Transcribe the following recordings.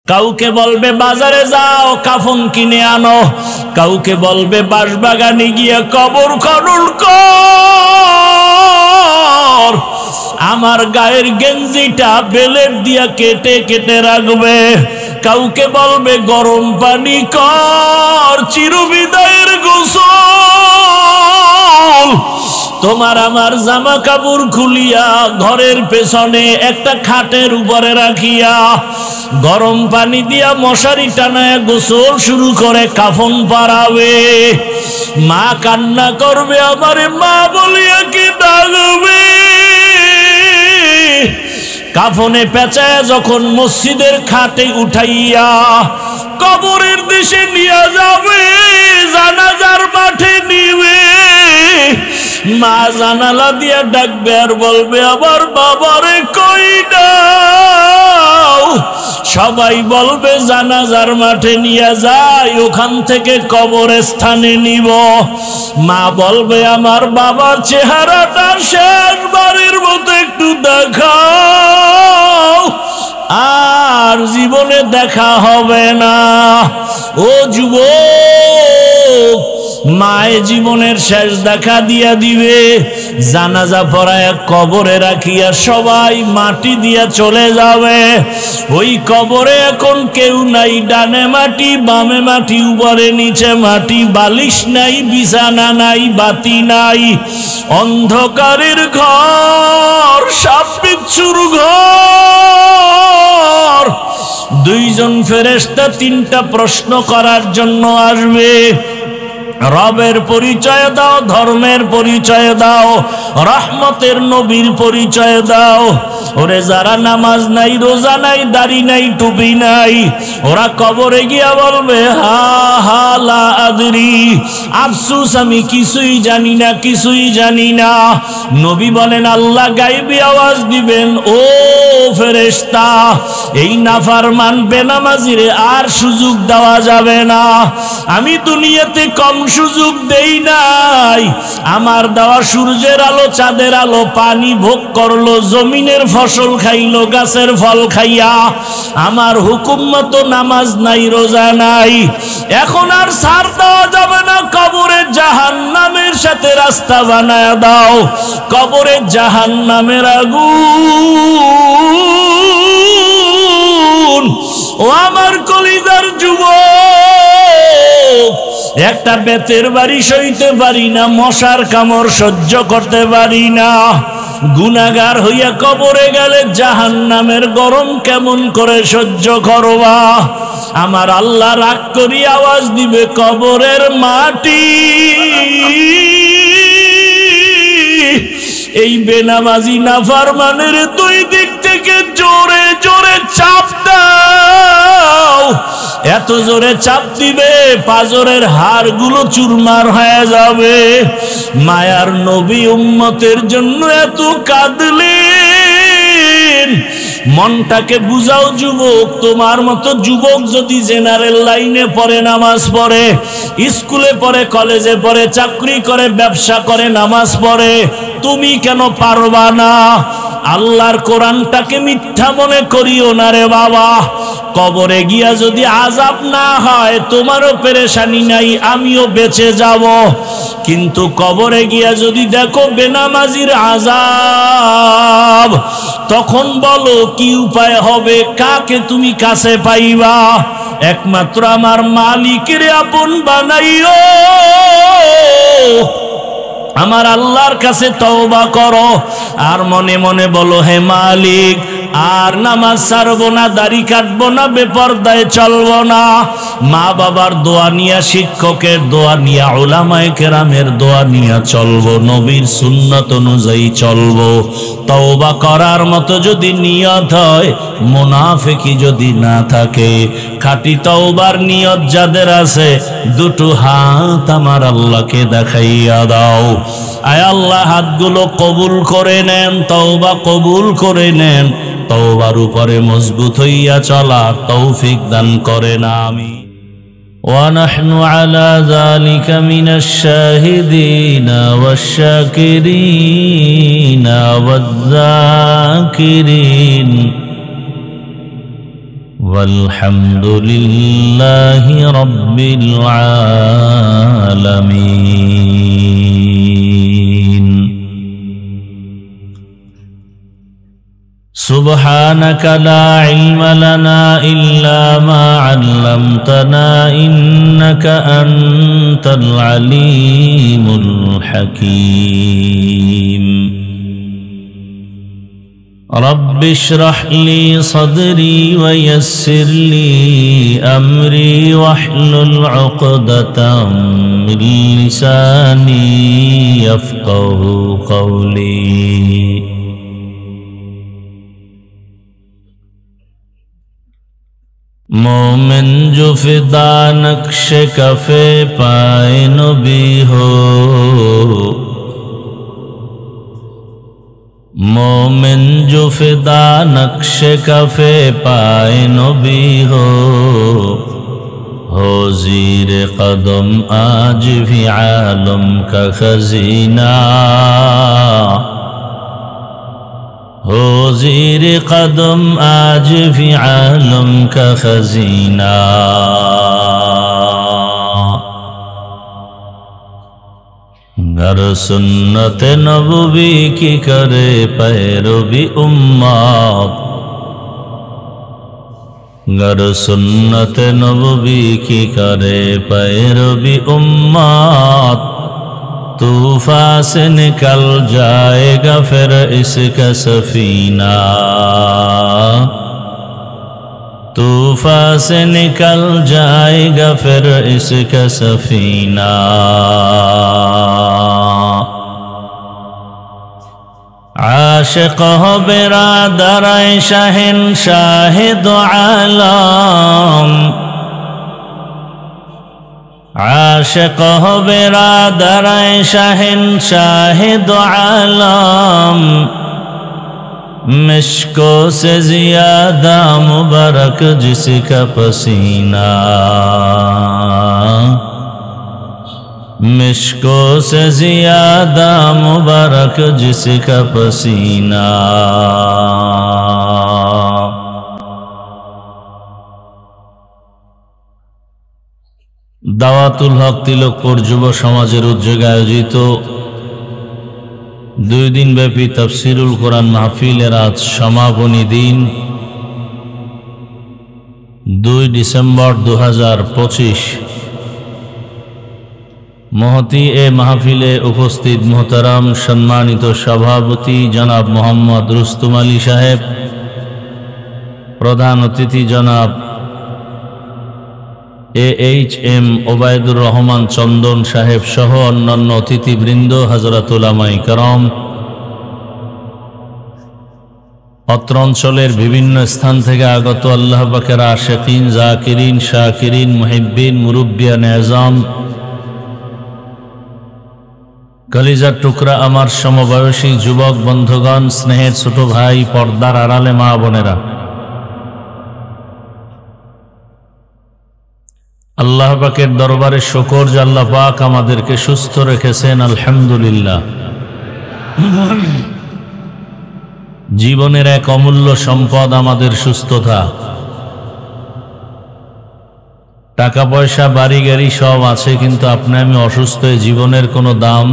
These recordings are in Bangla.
কাউকে বলবে বাজারে যাও কাফন কিনে আনো, কাউকে বলবে বাঁশবাগানে গিয়ে কবর খনন কর, আমার গায়ের গেঞ্জিটা বেলেট দিয়া কেটে কেটে রাখবে, কাউকে বলবে গরম পানি কর, চিরবিদায়ের গোসল। তোমার আমার জামা কাপড় খুলিয়া ঘরের পেছনে একটা খাটের উপরে রাখিয়া গরম পানি দিয়া মশারি টানায় গোসল শুরু করে কাফন পরাবে। মা কান্না করবে, আমারে মা বলিয়া কি ডাকবে। কাফনে পেঁচায় যখন মসজিদের খাটে উঠাইয়া কবরের দেশে নিয়ে যাবে, জানাজার মাঠে নিবে, মা জানালা দিয়া ডাকবে আর বলবে, আমার বাবারে কই দাও। সবাই বলবে জানাজার মাঠে নিয়ে যাই, ওখান থেকে কবরের স্থানে নিব। মা বলবে, আমার বাবার চেহারাটা শেষবারের মতো একটু দেখাও, আর জীবনে দেখা হবে না। ও যুবক, মায়ে জীবনের শেষ দেখা দিয়া দিবে, জানাজা পড়ায় কবরে রাখিয়া সবাই মাটি দিয়া চলে যাবে। ওই কবরে এখন কেউ নাই, ডানে মাটি বামে মাটি উপরে নিচে মাটি, বালিশ নাই, বিছানা নাই, বাতি নাই, অন্ধকারের ঘর, সাপ বিচ্ছুর ঘর। দুইজন ফেরেশতা তিনটা প্রশ্ন করার জন্য আসবে। রবের পরিচয় দাও, ধর্মের পরিচয় দাও, রহমতের নবীর পরিচয় দাও। ওরে যারা নামাজ নাই, রোজা নাই, দাড়ি নাই, টুপি নাই, ওরা কবরে গিয়া বলবে, হা হা লা আদরি, আফসুস আমি কিছুই জানি না, কিছুই জানি না। নবী বলেন, আল্লাহ গায়বী আওয়াজ দিবেন, ও ফেরেশতা, এই নাফরমান বেনামাজিরে আর সুযোগ দেওয়া যাবে না। আমি দুনিয়াতে কম সুযোগ দেই নাই, আমার দেওয়া সূর্যের আলো, চাঁদের আলো, পানি ভোগ করলো, জমিনের ফসল খাইলো, গাছের ফল খাইয়া, আমার হুকুম মতো নামাজ নাই, রোজা নাই। এখন আর ছাড় দেওয়া যাবে না, কবরে জাহান্নামের সাথে রাস্তা বানায় দাও, কবরে জাহান্নামের আগুন। ও আমার কলিজার যুবক, একটা বেতের বাড়ি সইতে পারি না, মশার কামড় সহ্য করতে পারি না। গুনাহগার হইয়া কবরে গেলে জাহান্নামের গরম কেমন করে সহ্য করবা। আমার আল্লাহ রাগ করি আওয়াজ দিবে, কবরের মাটি, এই বেনামাজি নাফরমানের দুই দিক থেকে জোরে জোরে চাপ দাও। এত জোরে চাপ দিবে পাজরের হাড়গুলো চুরমার হয়ে যাবে। মায়ার নবী উম্মতের জন্য এত কাঁদলেন। মনটাকে বুঝাও যুবক, তোমার মতো যুবক যদি জেনারেল লাইনে পড়ে, নামাজ পড়ে, স্কুলে পড়ে, কলেজে পড়ে, চাকরি করে, ব্যবসা করে, নামাজ পড়ে, তুমি কেন পারবা না? আল্লাহর কোরআনটাকে মিথ্যা মনে করিও না রে বাবা। কবরে গিয়া যদি আযাব না হয়, তোমারও পেরেশানি নাই, আমিও বেঁচে যাব। কিন্তু কবরে গিয়া যদি দেখো বেনামাজির আযাব, তখন বলো কি উপায় হবে, কাকে তুমি কাছে পাইবা? একমাত্র আমার মালিকের আপন বানাইও। আমার আল্লাহর কাছে তওবা করো, আর মনে মনে বলো, হে মালিক, আর নামাজ ছাড়বো না, দাড়ি কাটবো না, বেপরদায় চলবো না। মা বাবার দোয়া নিয়া, শিক্ষকের দোয়া নিয়া, উলামায়ে কেরামের দোয়া নিয়া চলবো, নবীর সুন্নাত অনুযায়ী চলবো। তওবা করার মতো যদি নিয়ত হয়, মুনাফিকি যদি না থাকে, খাঁটি তওবার নিয়ত যাদের আছে, দুটো হাত আমার আল্লাহকে দেখাইয়া দাও। আয় আল্লাহ, হাতগুলো কবুল করে নেন, তওবা কবুল করে নেন, তওবার উপরে মজবুত হইয়া চলার তৌফিক দান করেন, আমিন। ونحن على ذلك من الشاهدين والشاكرين والذاكرين والحمد لله رب العالمين سبحانك لا علم لنا إلا ما علمتنا إنك أنت العليم الحكيم رب اشرح لي صدري ويسر لي أمري واحلل عقدة من لساني يفقه قولي मोमिन जो फिदा नक्श कफे पाए नबी हो मोमिन जो फिदा नक्श कफे पाए नबी हो ज़ीर कदम आज भी आलम का खजीना हो ज़ीर कदम आज भी आलम का खजीना गर सुन्नत नबवी की करे पैरवी उम्मत गर सुन्नत नबवी की करे पैरवी उम्मत तूफान से निकल जाएगा फिर इसका सफीना तूफान से निकल जाएगा फिर इसका सफीना आशिक हो बिरादर शहंशाह दो आलम आशिक हो बिरादर शहंशाह दो आलम मिश्को से ज़ियादा मुबारक जिसका पसीना मिश्को से ज़ियादा मुबारक जिसका पसीना দাওয়াতুল হক তিলকপুর যুব সমাজের উদ্যোগে আয়োজিত 2 দিন ব্যাপী তাফসীরুল কোরআন মাহফিলের আজ সমাপনী দিন 2 ডিসেম্বর 2025 মহতি এ মাহফিলে উপস্থিত মোহতারাম সম্মানিত সভাপতি জনাব মোহাম্মদ রুস্তম আলী সাহেব প্রধান অতিথি জনাব AHM ওবায়দুর রহমান চন্দন সাহেব সহ অন্যান্য অতিথিবৃন্দ হযরত উলামায়ে কেরাম অত্র অঞ্চলের বিভিন্ন স্থান থেকে আগত আল্লাহ পাকের আশিকিন জাকিরিন শাকিরিন মুহিব্বিন মুরব্বিয়ান আযম কলিজার টুকরা আমার সমবয়সী যুবক বন্ধুগণ স্নেহের ছোট ভাই পর্দার আড়ালে মা বোনেরা আল্লাহ পাকের দরবারে শুকর যে আল্লাহ পাক আমাদেরকে সুস্থ রেখেছেন আলহামদুলিল্লাহ জীবনের এক অমূল্য সম্পদ আমাদের সুস্থতা টাকা পয়সা বাড়ি গাড়ি সব আছে কিন্তু আপনি আমি অসুস্থ জীবনের কোনো দাম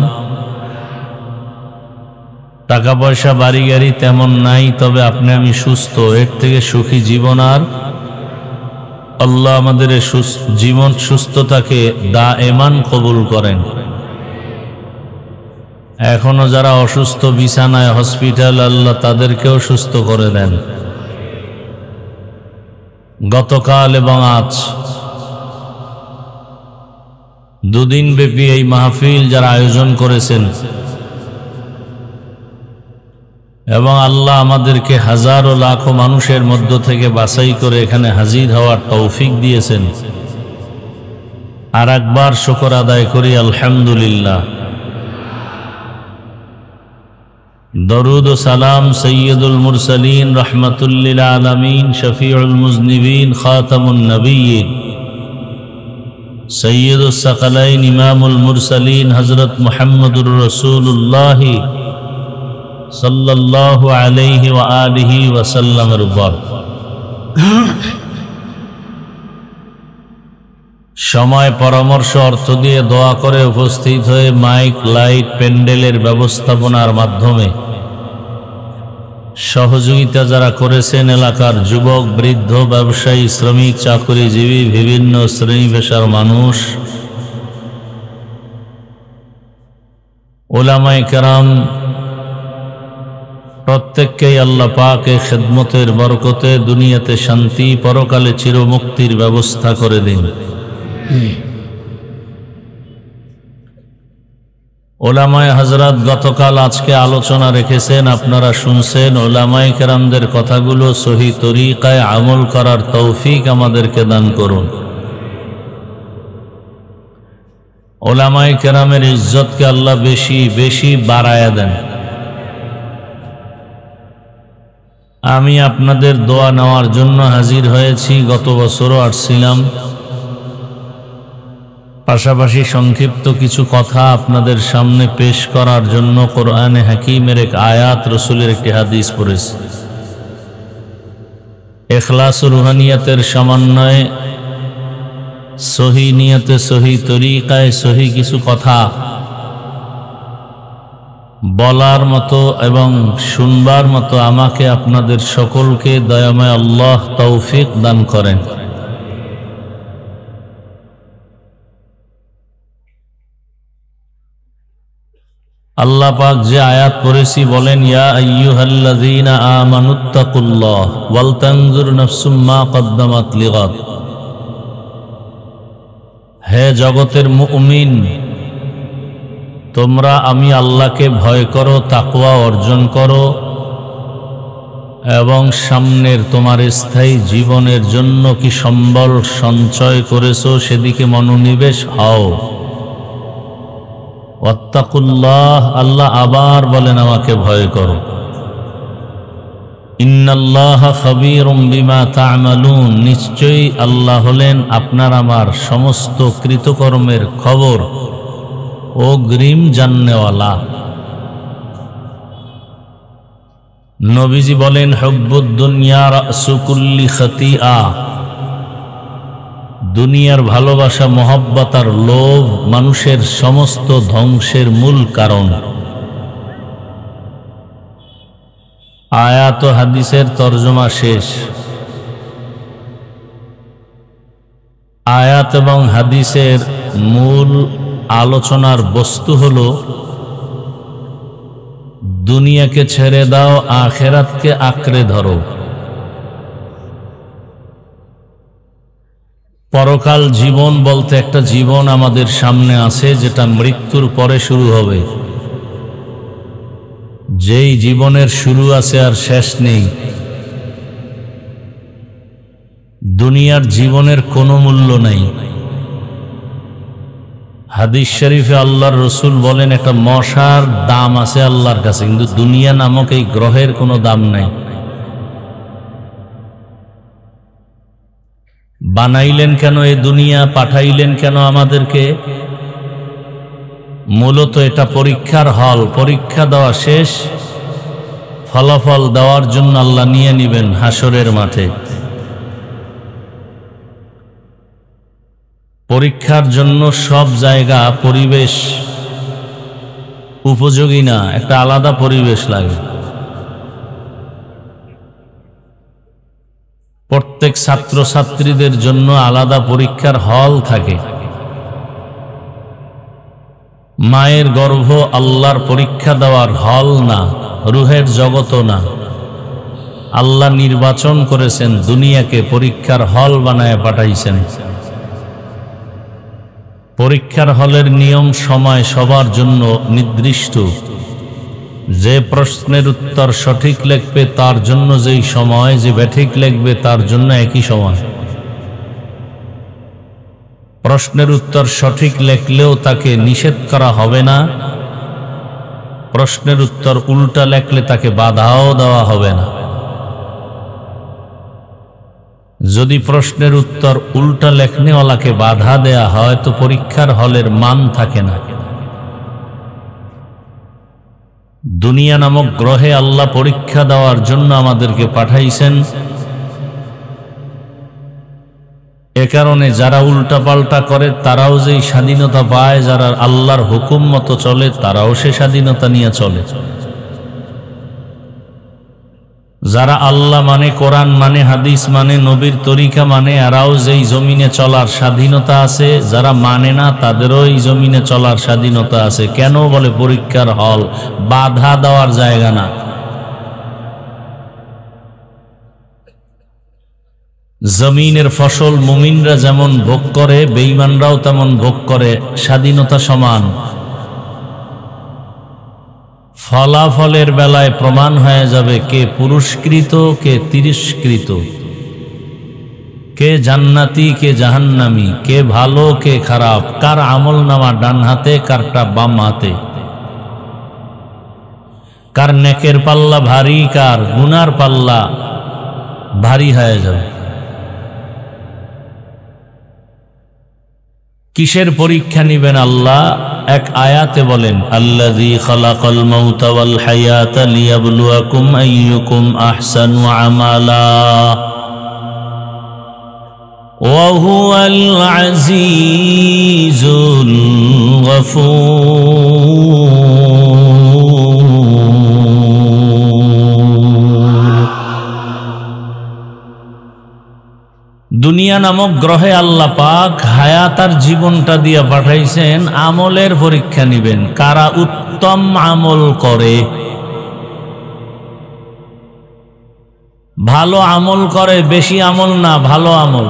টাকা পয়সা বাড়ি গাড়ি তেমন নাই তবে আপনি আমি সুস্থ এর থেকে সুখী জীবন আর আল্লাহ আমাদের জীবন সুস্থতাকে দায়েমান কবুল করেন এখনো যারা অসুস্থ বিছানায় হসপিটাল আল্লাহ তাদেরকেও সুস্থ করে দেন গতকাল এবং আজ 2 দিন ব্যাপী এই মাহফিল যারা আয়োজন করেছেন এবং আল্লাহ আমাদেরকে হাজারো লাখো মানুষের মধ্য থেকে বাছাই করে এখানে হাজির হওয়ার তৌফিক দিয়েছেন আর একবার শুকর আদায় করি আলহামদুলিল্লাহ দরুদ ও সালাম সৈয়দুল মুরসালিন রহমাতুল লিল আলামিন শফিউল মুজনিবিন খাতামুন নবিয়্যিন সৈয়দুস সাকালাইন ইমামুল মুরসালিন হযরত মুহাম্মদুর রাসূলুল্লাহ সাল্লাল্লাহু আলাইহি ওয়া আলিহি ওয়া সাল্লামের উপর সময় পরামর্শ অর্থ দিয়ে দোয়া করে উপস্থিত হয়ে মাইক লাইট প্যান্ডেলের ব্যবস্থাপনার মাধ্যমে সহযোগিতা যারা করেছেন এলাকার যুবক বৃদ্ধ ব্যবসায়ী শ্রমিক চাকরিজীবী বিভিন্ন শ্রেণী পেশার মানুষ উলামায়ে কেরাম প্রত্যেককেই আল্লাহ পাক এই খেদমতের বরকতে দুনিয়াতে শান্তি পরকালে চিরমুক্তির ব্যবস্থা করে দিন। ওলামায়ে হযরত গতকাল আজকে আলোচনা রেখেছেন, আপনারা শুনছেন। ওলামায়ে কেরামদের কথাগুলো সহি তরিকায় আমল করার তৌফিক আমাদেরকে দান করুন। ওলামায়ে কেরামের ইজ্জতকে আল্লাহ বেশি বেশি বাড়ায়া দেন। আমি আপনাদের দোয়া নেওয়ার জন্য হাজির হয়েছি, গত বছরও আসছিলাম। পাশাপাশি সংক্ষিপ্ত কিছু কথা আপনাদের সামনে পেশ করার জন্য কোরআনে হাকিমের এক আয়াত, রসুলের একটি হাদিস পড়েছি। ইখলাস ও রুহানিয়াতের সমন্বয়ে সহি নিয়তে সহি তরিকায় সহি কিছু কথা বলার মতো এবং শুনবার মতো আমাকে আপনাদের সকলকে দয়াময় আল্লাহ তৌফিক দান করেন। আল্লাহ পাক যে আয়াত পড়েছি বলেন, ইয়া আইয়ুহাল্লাযীনা আমানুত্তাকুল্লাহ ওয়াল তানজুর নাফসুম মা কদ্দামাত লিগাদ। হে জগতের মুমিন, তোমরা আমি আল্লাহকে ভয় করো, তাকওয়া অর্জন করো এবং সামনের তোমার স্থায়ী জীবনের জন্য কি সম্বল সঞ্চয় করেছো সেদিকে মনোনিবেশ হও। ওয়াত্তাকুল্লাহ, আল্লাহ আবার বলেন আমাকে ভয় করো। ইন্নাল্লাহা খাবীরুম বিমা তা'মালুন, নিশ্চয়ই আল্লাহ হলেন আপনার আমার সমস্ত কৃতকর্মের খবর অগ্রিম জাননেওয়ালা। নবীজি বলেন, হুব্বুদ দুনিয়া রাসু কুল্লি খাতিআ, দুনিয়ার ভালোবাসা মহব্বত আর লোভ মানুষের সমস্ত ধ্বংসের মূল কারণ। আয়াত ও হাদিসের তরজমা শেষ। আয়াত এবং হাদিসের মূল আলোচনার বস্তু হল, দুনিয়াকে ছেড়ে দাও, আখিরাতকে আঁকড়ে ধরো। পরকাল জীবন বলতে একটা জীবন আমাদের সামনে আছে, যেটা মৃত্যুর পরে শুরু হবে। যেই জীবনের শুরু আছে আর শেষ নেই। দুনিয়ার জীবনের কোনো মূল্য নাই। হাদিস শরীফে আল্লাহর রসুল বলেন, একটা মশার দাম আছে আল্লাহর কাছে, কিন্তু দুনিয়া নামক এই গ্রহের কোনো দাম নাই। বানাইলেন কেন এই দুনিয়া, পাঠাইলেন কেন আমাদেরকে? মূলত এটা পরীক্ষার হল। পরীক্ষা দেওয়া শেষ, ফলাফল দেওয়ার জন্য আল্লাহ নিয়ে নিবেন হাসরের মাঠে। পরীক্ষার জন্য সব জায়গা পরিবেশ উপযোগী না, একটা আলাদা পরিবেশ লাগে। প্রত্যেক ছাত্রছাত্রীদের জন্য আলাদা পরীক্ষার হল থাকে। মায়ের গর্ভ আল্লাহর পরীক্ষা দেওয়ার হল না, রুহের জগতও না। আল্লাহ নির্বাচন করেছেন, দুনিয়াকে পরীক্ষার হল বানায় পাঠাইছেন। পরীক্ষার হলের নিয়ম সময় সবার জন্য নির্দিষ্ট। যে প্রশ্নের উত্তর সঠিক লিখবে তার জন্য যেই সময়, যে ব্যাঠিক লিখবে তার জন্য একই সময়। প্রশ্নের উত্তর সঠিক লিখলেও তাকে নিষেধ করা হবে না, প্রশ্নের উত্তর উল্টা লিখলে তাকে বাধাও দেওয়া হবে না। যদি প্রশ্নের উত্তর উল্টা লেখনেওয়ালাকে বাধা দেয়া হয় তো পরীক্ষার হলের মান থাকে না। দুনিয়া নামক গ্রহে আল্লাহ পরীক্ষা দেওয়ার জন্য আমাদেরকে পাঠাইছেন। কারণে যারা উল্টাপাল্টা করে তারাও যেই স্বাধীনতা পায়, যারা আল্লাহর হুকুম মতো চলে তারাও সে স্বাধীনতা নিয়ে চলে। যারা আল্লাহ মানে, কোরআন মানে, হাদিস মানে, নবীর তরিকা মানে, এরাও যেই জমিনে চলার স্বাধীনতা আছে, যারা মানে না তাদেরও এই জমিনে চলার স্বাধীনতা আছে। কেন বলে পরীক্ষার হল, বাধা দেওয়ার জায়গা না। জমিনের ফসল মুমিনরা যেমন ভোগ করে, বেঈমানরাও তেমন ভোগ করে, স্বাধীনতা সমান। ফলাফলের বেলায় প্রমাণ হয়ে যাবে কে পুরস্কৃত, কে তিরস্কৃত, কে জান্নাতি, কে জাহান্নামী, কে ভালো, কে খারাপ, কার আমল নামা ডান হাতে, কারটা বাম হাতে, কার নেকের পাল্লা ভারী, কার গুনার পাল্লা ভারী হয়ে যাবে। কিসের পরীক্ষা নিবেন আল্লাহ? এক আয়াতে বলেন, আল্লাযী খালাকাল মাউতা ওয়াল হায়াতা লিয়াবলুয়াকুম আইয়ুকুম আহসানু আমালা ওয়া হুয়াল আজিজুল গফুর। দুনিয়া নামক গ্রহে আল্লাহ পাক হায়াত আর জীবনটা দিয়া পাঠাইছেন আমলের পরীক্ষা নিবেন, কারা উত্তম আমল করে। ভালো আমল করে, বেশি আমল না, ভালো আমল।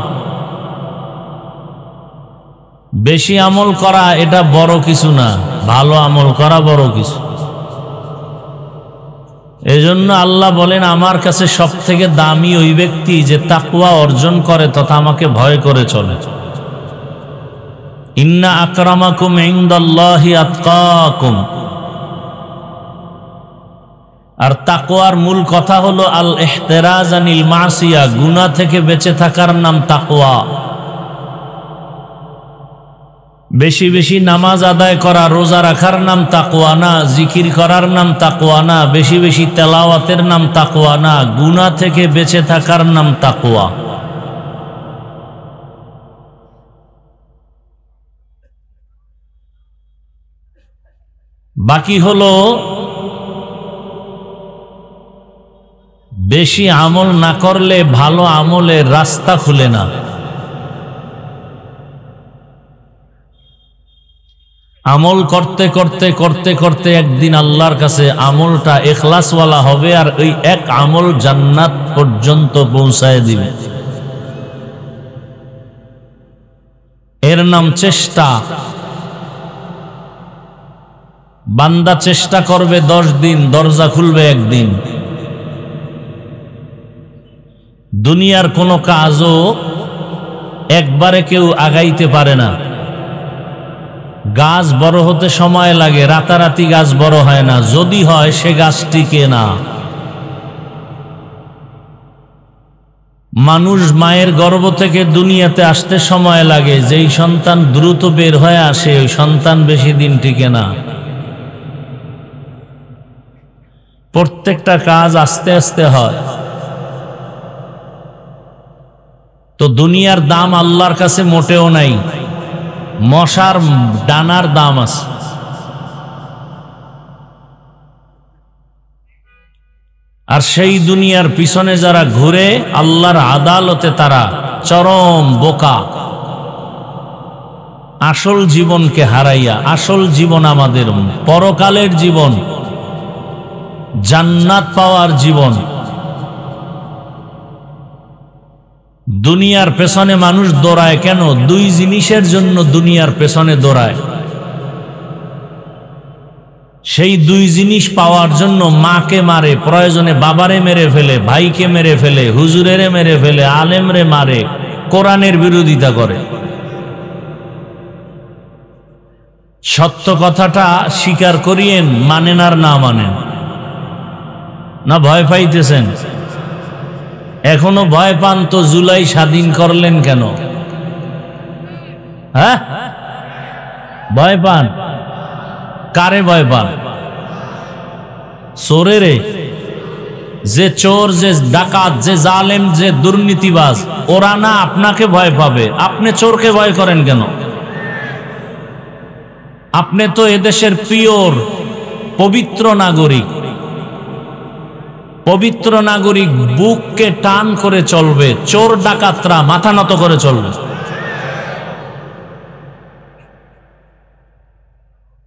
বেশি আমল করা এটা বড় কিছু না, ভালো আমল করা বড় কিছু। এজন্য আল্লাহ বলেন, আমার কাছে সব থেকে দামি ওই ব্যক্তি যে তাকওয়া অর্জন করে তথা আমাকে ভয় করে চলে। ইন্না আকরামাকুম ইনদাল্লাহি আতকাকুম। আর তাকওয়ার মূল কথা হলো আল ইহতিরাজ আনিল মাসিয়া, গুনাহ থেকে বেঁচে থাকার নাম তাকওয়া। বেশি বেশি নামাজ আদায় করা, রোজা রাখার নাম তাকওয়া না, জিকির করার নাম তাকওয়া না, বেশি বেশি তেলাওয়াতের নাম তাকওয়া না, গুনাহ থেকে বেঁচে থাকার নাম তাকওয়া। বাকি হলো বেশি আমল না করলে ভালো আমলের রাস্তা খুলে না। আমল করতে করতে করতে করতে একদিন আল্লাহর কাছে আমলটা ইখলাসওয়ালা হবে, আর ওই এক আমল জান্নাত পর্যন্ত পৌঁছায় দিবে। এর নাম চেষ্টা। বান্দা চেষ্টা করবে 10 দিন, দরজা খুলবে একদিন। দুনিয়ার কোনো কাজও একবারে কেউ আগাইতে পারে না। গাছ বড় হতে সময় লাগে, রাতারাতি গাছ বড় হয় না, যদি হয় সে গাছ টিকে না। মানুষ মায়ের গর্ভ থেকে দুনিয়াতে আসতে সময় লাগে, যেই সন্তান দ্রুত বের হয়ে আসে ওই সন্তান বেশি দিন টিকে না। প্রত্যেকটা কাজ আস্তে আস্তে হয়। তো দুনিয়ার দাম আল্লাহর কাছে মোটেও নাই, মশার ডানার দাম আছে। আর সেই দুনিয়ার পিছনে যারা ঘুরে আল্লাহর আদালতে তারা চরম বোকা। আসল জীবনকে হারাইয়া, আসল জীবন আমাদের পরকালের জীবন, জান্নাত পাওয়ার জীবন। দুনিয়ার পেছনে মানুষ দৌড়ায় কেন? 2 জিনিসের জন্য দুনিয়ার পেছনে দৌড়ায়। সেই 2 জিনিস পাওয়ার জন্য মাকে মারে, প্রয়োজনে বাবারে মেরে ফেলে, ভাইকে মেরে ফেলে, হুজুরেরে মেরে ফেলে, আলেমরে মারে, কোরআনের বিরোধিতা করে। সত্য কথাটা স্বীকার করিয়েন, মানেন আর না মানেন, না ভয় পাইতেছেন? এখনো ভয় পান তো জুলাই স্বাধীন করলেন কেন? হ্যাঁ, ভয় পান? কারে ভয় পান? চোরেরে? যে চোর, যে ডাকাত, যে জালেম, যে দুর্নীতিবাজ, ওরা না আপনাকে ভয় পাবে, আপনি চোরকে ভয় করেন কেন? আপনি তো এদেশের পিওর পবিত্র নাগরিক। পবিত্র নাগরিক বুককে টান করে চলবে, চোর ডাকাতরা মাথা নত করে চলবে।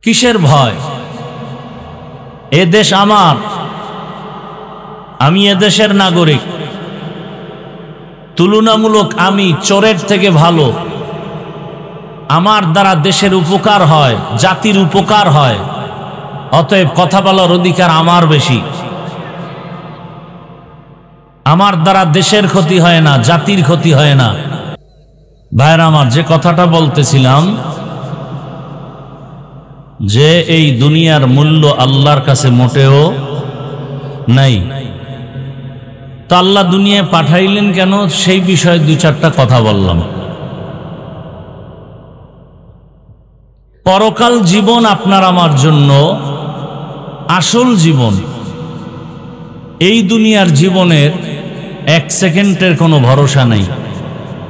কিসের ভয়? এ দেশ আমার, আমি এদেশের নাগরিক। তুলনামূলক আমি চোরের থেকে ভালো। আমার দ্বারা দেশের উপকার হয়, জাতির উপকার হয়, অতএব কথা বলার অধিকার আমার বেশি। আমার দ্বারা দেশের ক্ষতি হয় না, জাতির ক্ষতি হয় না। ভাইরা আমার, যে কথাটা বলতেছিলাম যে এই দুনিয়ার মূল্য আল্লাহর কাছে মোটেও নাই। তো আল্লাহ দুনিয়ায় পাঠাইলেন কেন, সেই বিষয়ে দুই চারটা কথা বললাম। পরকাল জীবন আপনার আমার জন্য আসল জীবন। এই দুনিয়ার জীবনের এক সেকেন্ডের কোনো ভরসা নাই।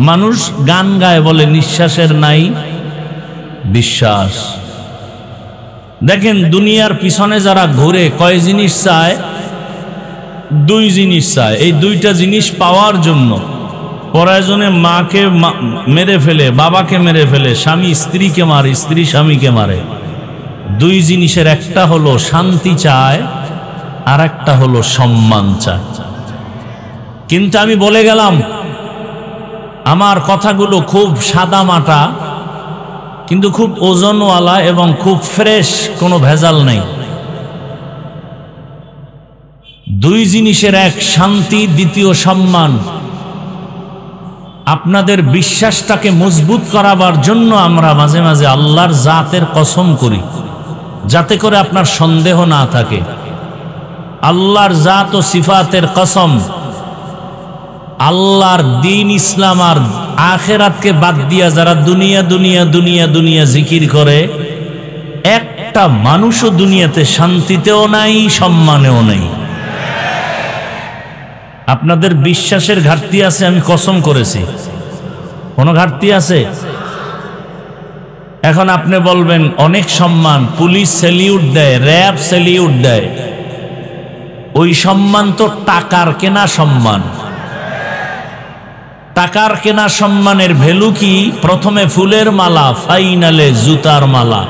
মানুষ গান গায়, বলে নিঃশ্বাসের নাই বিশ্বাস। দেখেন, দুনিয়ার পিছনে যারা ঘুরে কয় জিনিস চায়? দুই জিনিস চায়। এই দুইটা জিনিস পাওয়ার জন্য প্রয়োজনে মাকে মেরে ফেলে, বাবাকে মেরে ফেলে, স্বামী স্ত্রীকে মারে, স্ত্রী স্বামীকে মারে। দুই জিনিসের একটা হলো শান্তি চায়, আর একটা হলো সম্মান চায়। কিন্তু আমি বলে গেলাম, আমার কথাগুলো খুব সাদা মাটা, কিন্তু খুব ওজনওয়ালা এবং খুব ফ্রেশ, কোনো ভেজাল নেই। দুই জিনিসের, এক শান্তি, দ্বিতীয় সম্মান। আপনাদের বিশ্বাসটাকে মজবুত করাবার জন্য আমরা মাঝে মাঝে আল্লাহর জাতের কসম করি, যাতে করে আপনার সন্দেহ না থাকে। আল্লাহর জাত ও সিফাতের কসম, আল্লাহর দ্বীন ইসলাম আর আখিরাতকে বাদ দিয়া যারা দুনিয়া দুনিয়া দুনিয়া দুনিয়া জিকির করে, একটা মানুষও দুনিয়াতে শান্তিতেও নাই, সম্মানেও নাই। আপনাদের বিশ্বাসের ঘাটতি আছে, আমি কসম করেছি। কোনো ঘাটতি আছে? এখন আপনি বলবেন অনেক সম্মান, পুলিশ স্যালিউট দেয়, র্যাব স্যালিউট দেয়। ওই সম্মান তো টাকার কেনা সম্মান। টাকার কেনা সম্মানের ভ্যালু কি? প্রথমে ফুলের মালা, ফাইনালে জুতার মালা।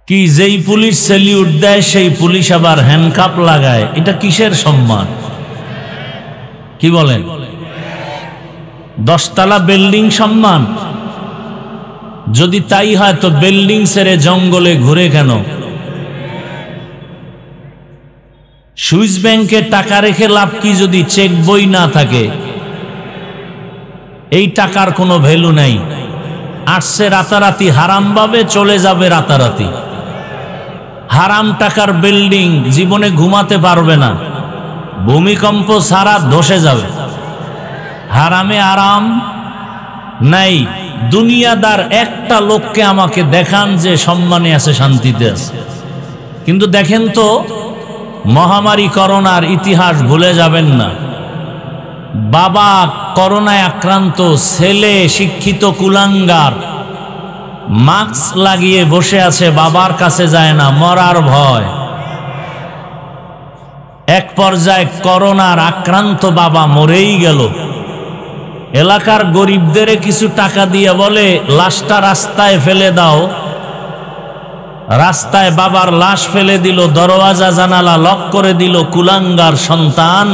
কি যেই পুলিশ স্যালিউট দেয় সেই পুলিশ আবার হ্যান্ডকাপ লাগায়, এটা কিসের সম্মান? কি বলেন? 10 তলা বিল্ডিং সম্মান? যদি তাই হয় তো বিল্ডিং ছেড়ে জঙ্গলে ঘুরে কেন? সুইস ব্যাংকে টাকা রেখে লাভ কি যদি চেক বই না থাকে? এই টাকার কোনো ভ্যালু নাই। আসছে রাতারাতি, হারাম ভাবে চলে যাবে রাতারাতি। হারাম টাকার বিল্ডিং জীবনে ঘুমাতে পারবে না, ভূমিকম্প ছাড়া ধসে যাবে। হারামে আরাম নাই। দুনিয়াদার একটা লোককে আমাকে দেখান যে সম্মানে আছে, শান্তিতে আছে। কিন্তু দেখেন তো, মহামারী করোনার ইতিহাস ভুলে যাবেন না। বাবা করোনায় আক্রান্ত, ছেলে শিক্ষিত কুলাঙ্গার, মাস্ক লাগিয়ে বসে আছে, বাবার কাছে যায় না, মরার ভয়। এক পর্যায়ে করোনার আক্রান্ত বাবা মরেই গেল। এলাকার গরিবদের কিছু টাকা দিয়ে বলে লাশটা রাস্তায় ফেলে দাও। রাস্তায় বাবার লাশ ফেলে দিল, দরওয়াজা জানালা লক করে দিল। কুলাঙ্গার সন্তান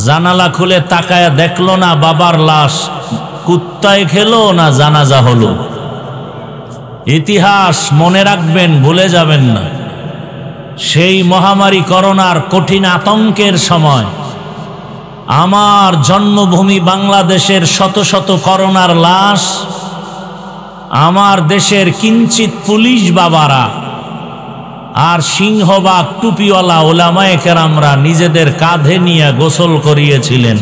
জানালা খুলে তাকায়া দেখলো না বাবার লাশ কুত্তায় খেলো না জানাজা হলো। ইতিহাস মনে রাখবেন, ভুলে যাবেন না। সেই মহামারী করোনার কঠিন আতঙ্কের সময় আমার জন্মভূমি বাংলাদেশের শত শত করোনার লাশ আমার দেশের কিঞ্চিত পুলিশ বাবারা আর সিংহবাগ টুপিওয়ালা ওলামায়ে কেরামরা নিজেদের কাঁধে নিয়ে গোসল করিয়েছিলেন,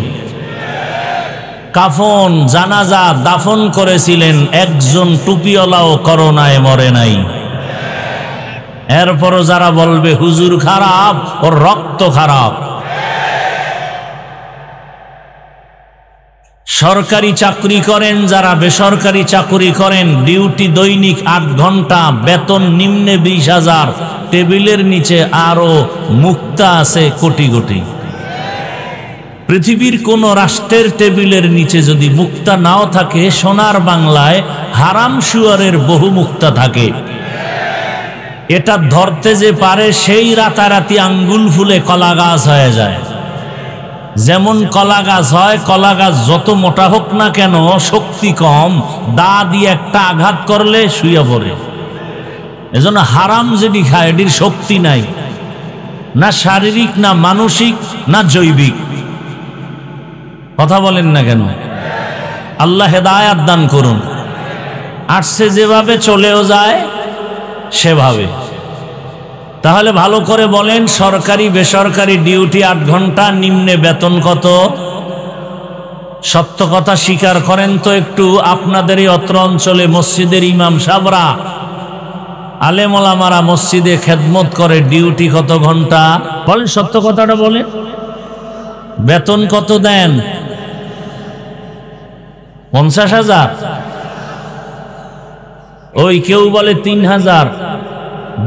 কাফন জানাজা দাফন করেছিলেন। একজন টুপিওয়ালাও করোনায় মরে নাই। এরপরও যারা বলবে হুজুর খারাপ, ওর রক্ত খারাপ। সরকারি চাকরি করেন যারা, বেসরকারি চাকরি করেন, ডিউটি দৈনিক 8 ঘন্টা, বেতন নিম্নে 20,000, টেবিলের নিচে আরো মুক্তা আছে কোটি কোটি। পৃথিবীর কোন রাষ্ট্রের টেবিলের নিচে যদি মুক্তা নাও থাকে, সোনার বাংলায় হারাম শুয়ারের বহু মুক্তা থাকে। এটা ধরতে যে পারে সেই রাতারাতি আঙ্গুল ফুলে কলা গাছ হয়ে যায়। যেমন কলা গাছ হয়, কলা গাছ যত মোটা হোক না কেন, শক্তি কম, দা দিয়ে একটা আঘাত করলে শুয়ে পড়ে। এজন্য হারাম যেটি খায় এটির শক্তি নাই, না শারীরিক, না মানসিক, না জৈবিক। কথা বলেন না কেন? আল্লাহ হেদায়াত দান করুন। আসছে যেভাবে চলেও যায় সেভাবে। তাহলে ভালো করে বলেন, সরকারি বেসরকারি ডিউটি 8 ঘন্টা, নিম্নে বেতন কত? সত্য কথা স্বীকার করেন তো একটু। আপনাদের এই অত্র অঞ্চলে মসজিদের ইমাম সাহেবরা, আলেম ওলামারা মসজিদে খেদমত করে, ডিউটি কত ঘন্টা? বলেন, সত্য কথাটা বলেন। বেতন কত দেন? 50,000? ওই কেউ বলে 3,000,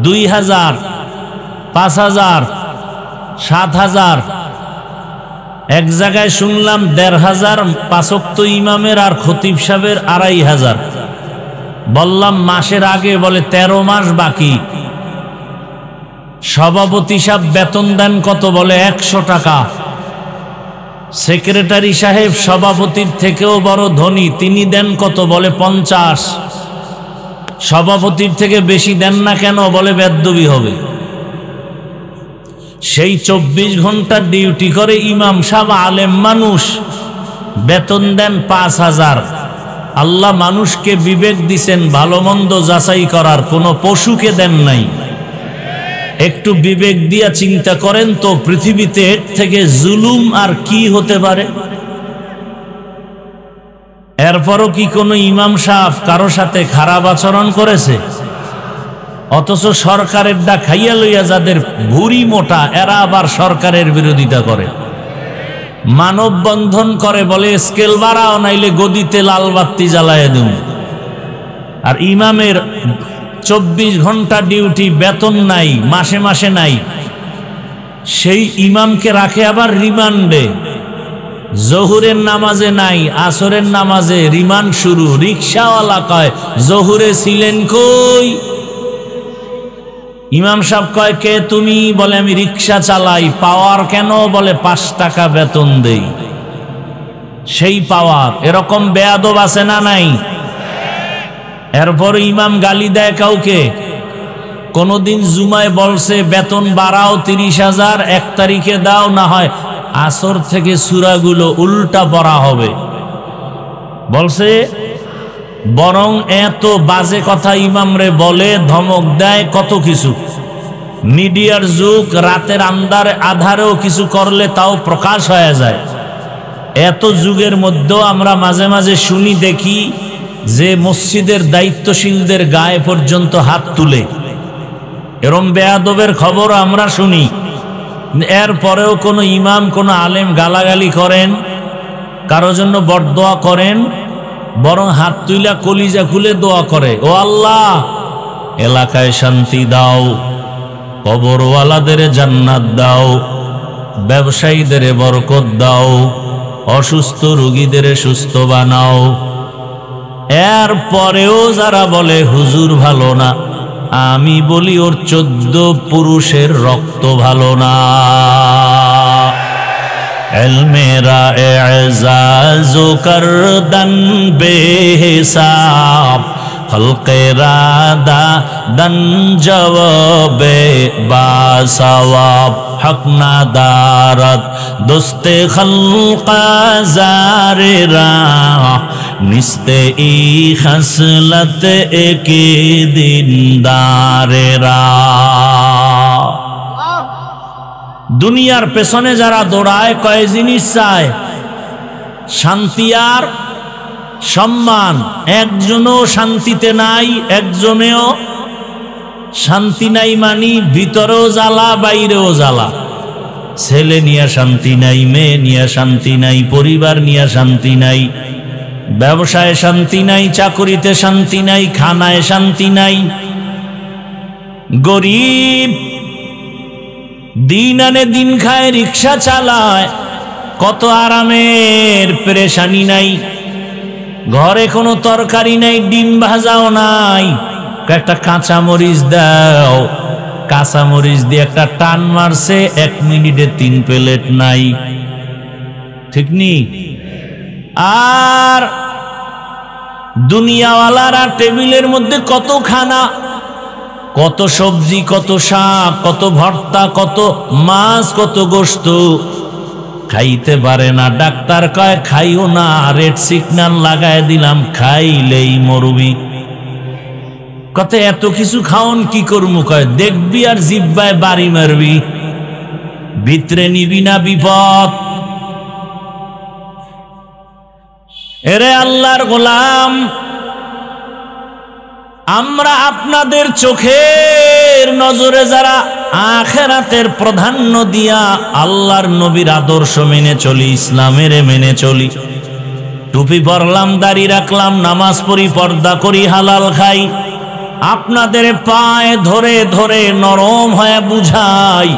2,000, 5,000, 7,000। এক জায়গায় শুনলাম 1,500 5 ওয়াক্ত ইমামের আর খতিব সাহেবের 2,500। বললাম মাসের আগে, বলে 13 মাস বাকি। সভাপতি সাহেব বেতন দেন কত? বলে 100 টাকা। সেক্রেটারি সাহেব সভাপতির থেকেও বড় ধনী, তিনি দেন কত? বলে 50। সভাপতির থেকে বেশি দেন না কেন? বলে বেদবি হবে। সেই 24 ঘন্টা ডিউটি করে ইমাম সাহেব, আলেম মানুষ, বেতন দেন 5,000। আল্লাহ মানুষকে বিবেক দিছেন ভালো মন্দ যাচাই করার, কোনো পশুকে দেন নাই। একটু বিবেক দিয়া চিন্তা করেন তো, পৃথিবীতে এর থেকে জুলুম আর কি হতে পারে? এরপরও কি কোনো ইমাম সাহেব কারো সাথে খারাপ আচরণ করেছে? অথচ সরকারের ডা খাইয়া লইয়া যাদের ভুঁড়ি মোটা, এরা আবার সরকারের বিরোধিতা করে, মানববন্ধন করে, বলে স্কেল বাড়াও নাইলে গদিতে লাল বাতি জ্বালায় দেব। আর ইমামের 24 ঘন্টা ডিউটি, বেতন নাই, মাসে মাসে নাই। সেই ইমামকে রাখে আবার রিমান্ডে। জহুরের নামাজে নাই, আসরের নামাজে রিমান্ড শুরু। রিক্সাওয়ালা কয়, জহুরে ছিলেন কই? ইমাম সাহেব কয়, কে তুমি? বলে আমি রিক্সা চালাই। পাওয়ার কেন? বলে 5 টাকা বেতন দেই। সেই পাওয়ার। এরকম বেয়াদব আছে না নাই? এরপর ইমাম গালি দেয় কাউকে। কোনদিন জুমায় বলছে বেতন বাড়াও 30,000, 1 তারিখে দাও, না হয় আসর থেকে সূরাগুলো উল্টা পড়া হবে বলছে। বরং এত বাজে কথা ইমামরে বলে, ধমক দেয়, কত কিছু। মিডিয়ার যুগ, রাতের আধারেও কিছু করলে তাও প্রকাশ হয়ে যায়। এত যুগের মধ্যেও আমরা মাঝে মাঝে শুনি, দেখি যে মসজিদের দায়িত্বশীলদের গায়ে পর্যন্ত হাত তুলে। এরম বেয়াদবের খবর আমরা শুনি। এরপরেও কোনো ইমাম, কোনো আলেম গালাগালি করেন, কারো জন্য বরদোয়া করেন, বরং হাত তুইলা কলিজা খুলে দোয়া করে, ও আল্লাহ এলাকায় শান্তি দাও, কবরওয়ালাদের জান্নাত দাও, ব্যবসায়ীদের বরকত দাও, অসুস্থ রোগীদের সুস্থ বানাও। এরপরেও যারা বলে হুজুর ভালো না, আমি বলি ওর 14 পুরুষের রক্ত ভালো না। এলমেরা এজাজো করদন বেহিসাব, খলকেরা দাদন জবাবে বাসওয়াব, হক না দারত দোস্তে খলকা জারেরা, নিস্তে ই খসলত একি দিনদারেরা। দুনিয়ার পেছনে যারা দৌড়ায়, কয় জিনিস চায়? শান্তি আর সম্মান। একজনও শান্তিতে নাই, একজনেও শান্তি নাই মানি ভিতরেও জ্বালা বাইরেও জ্বালা। ছেলে নিয়ে শান্তি নাই, মেয়ে নিয়ে শান্তি নাই, পরিবার নিয়ে শান্তি নাই, ব্যবসায় শান্তি নাই, চাকরিতে শান্তি নাই, খানায় শান্তি নাই। গরিব দিন আনে দিন খায়, রিক্সা চালায়, কত আরামের, পেরেশানি নাই। ঘরে কোনো তরকারি নাই, ডিম ভাজাও নাই, একটা কাঁচা মরিচ দাও, কাঁচা মরিচ দিয়ে একটা টান মারছে, 1 মিনিটে 3 প্লেট নাই। ঠিক নি? আর দুনিয়াওয়ালারা টেবিলের মধ্যে কত খানা, কত সবজি, কত শাক, কত ভর্তা, কত মাছ, কত গোশত, খাইতে পারে না। ডাক্তার কয় খাইও না, রেড সিগন্যাল লাগায় দিলাম, খাইলেই মরবি। কত এত কিছু খাওন কি করমু? কয় দেখবি আর জিব্বায় বাড়ি মারবি, ভিতরে নিবি না বিপদ। এরে আল্লাহর গোলাম, আমরা আপনাদের চোখের নজরে যারা আখিরাতের প্রাধান্য দিয়া আল্লাহর নবীর আদর্শ মেনে চলি, ইসলামের মেনে চলি, টুপি পরলাম, দাড়ি রাখলাম, নামাজ পড়ি, পর্দা করি, হালাল খাই, আপনাদের পায়ে ধরে ধরে নরম হয়ে বুঝাই,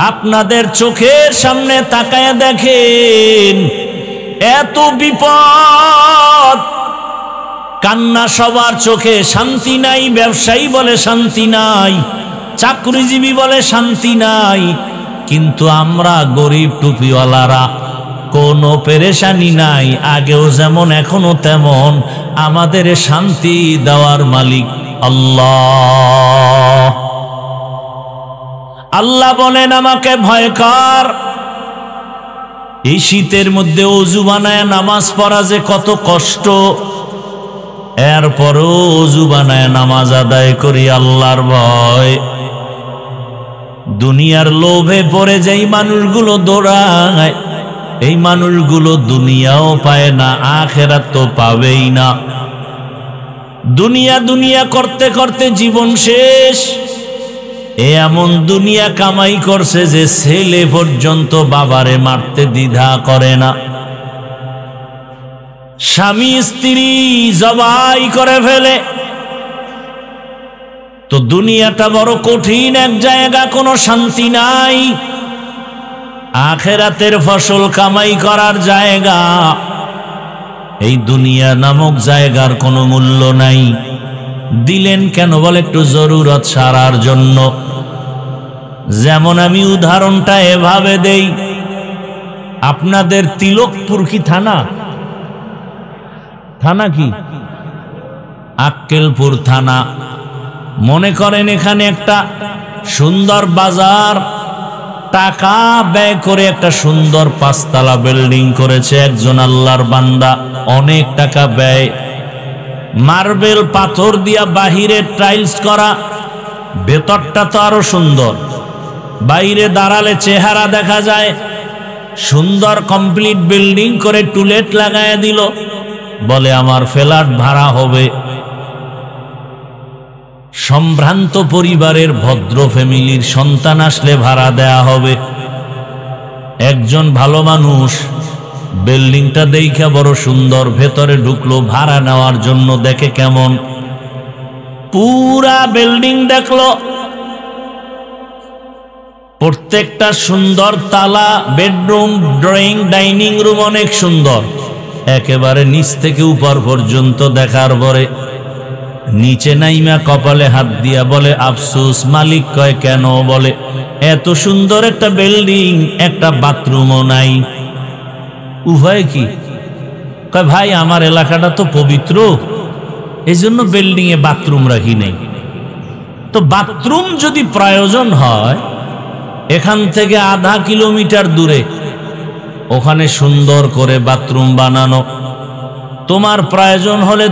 আপনাদের চোখের সামনে তাকায় দেখেন এত বিপদ, কান্না সবার চোখে, শান্তি নাই। ব্যবসায়ী বলে শান্তি নাই, চাকরিজীবী বলে শান্তি নাই, কিন্তু আমরা গরিব টুপিওয়ালারা কোনো পেরেশানি নাই। আগেও যেমন এখনো তেমন, আমাদের শান্তি দেওয়ার মালিক আল্লাহ। আল্লাহ বলেন আমাকে ভয় কর। এই শীতের মধ্যে অজু বানায় নামাজ পড়া যে কত কষ্ট, এরপরও অজু বানায় নামাজ আদায় করি আল্লাহর ভয়। দুনিয়ার লোভে পড়ে যেই মানুষগুলো দৌড়ায়, এই মানুষগুলো দুনিয়াও পায় না, আখিরাত তো পাবেই না। দুনিয়া দুনিয়া করতে করতে জীবন শেষ। এমন দুনিয়া কামাই করছে যে ছেলে পর্যন্ত বাবারে মারতে দ্বিধা করে না, স্বামী স্ত্রী জবাই করে ফেলে। তো দুনিয়াটা বড় কঠিন এক জায়গা, কোনো শান্তি নাই। আখিরাতের ফসল কামাই করার জায়গা, এই দুনিয়া নামক জায়গার কোনো মূল্য নাই। দিলেন কেন? বলে একটু জরুরত সারার জন্য। যেমন আমি উদাহরণটা এভাবে দেই, আপনাদের তিলকপুর কি থানা? থানা কি? আক্কেলপুর থানা। মনে করেন এখানে একটা সুন্দর বাজার, টাকা ব্যয় করে একটা সুন্দর 5 তলা বিল্ডিং করেছে একজন আল্লাহর বান্দা, অনেক টাকা ব্যয়, মার্বেল পাথর দিয়া বাহিরে টাইলস করা, ভেতরটা তো আরো সুন্দর, বাইরে দাঁড়ালে চেহারা দেখা যায়, সুন্দর কমপ্লিট বিল্ডিং করে টুলেট লাগায় দিল, বলে আমার ফ্ল্যাট ভাড়া হবে। সম্ভ্রান্ত পরিবারের ভদ্র ফ্যামিলির সন্তান আসলে ভাড়া দেয়া হবে। একজন ভালো মানুষ বিল্ডিংটা দেখে বড় সুন্দর, ভেতরে ঢুকলো ভাড়া নেওয়ার জন্য, দেখে কেমন, পুরা বিল্ডিং দেখলো, প্রত্যেকটা সুন্দর তালা, বেডরুম, ড্রয়িং, ডাইনিং রুম অনেক সুন্দর, একেবারে নিচ থেকে উপর পর্যন্ত দেখার পরে নিচে নাইমা কপালে হাত দিয়া বলে আফসোস। মালিক কয় কেন? বলে এত সুন্দর একটা বিল্ডিং, একটা বাথরুমও নাই। উভয় কি? কয় ভাই আমার এলাকাটা তো পবিত্র, এই জন্য বিল্ডিং এ বাথরুম রাখি নাই। তো বাথরুম যদি প্রয়োজন হয়, এখান থেকে আধা কিলোমিটার দূরে ওখানে সুন্দর করে বাথরুম বানানো। তোমার প্রয়োজন হলে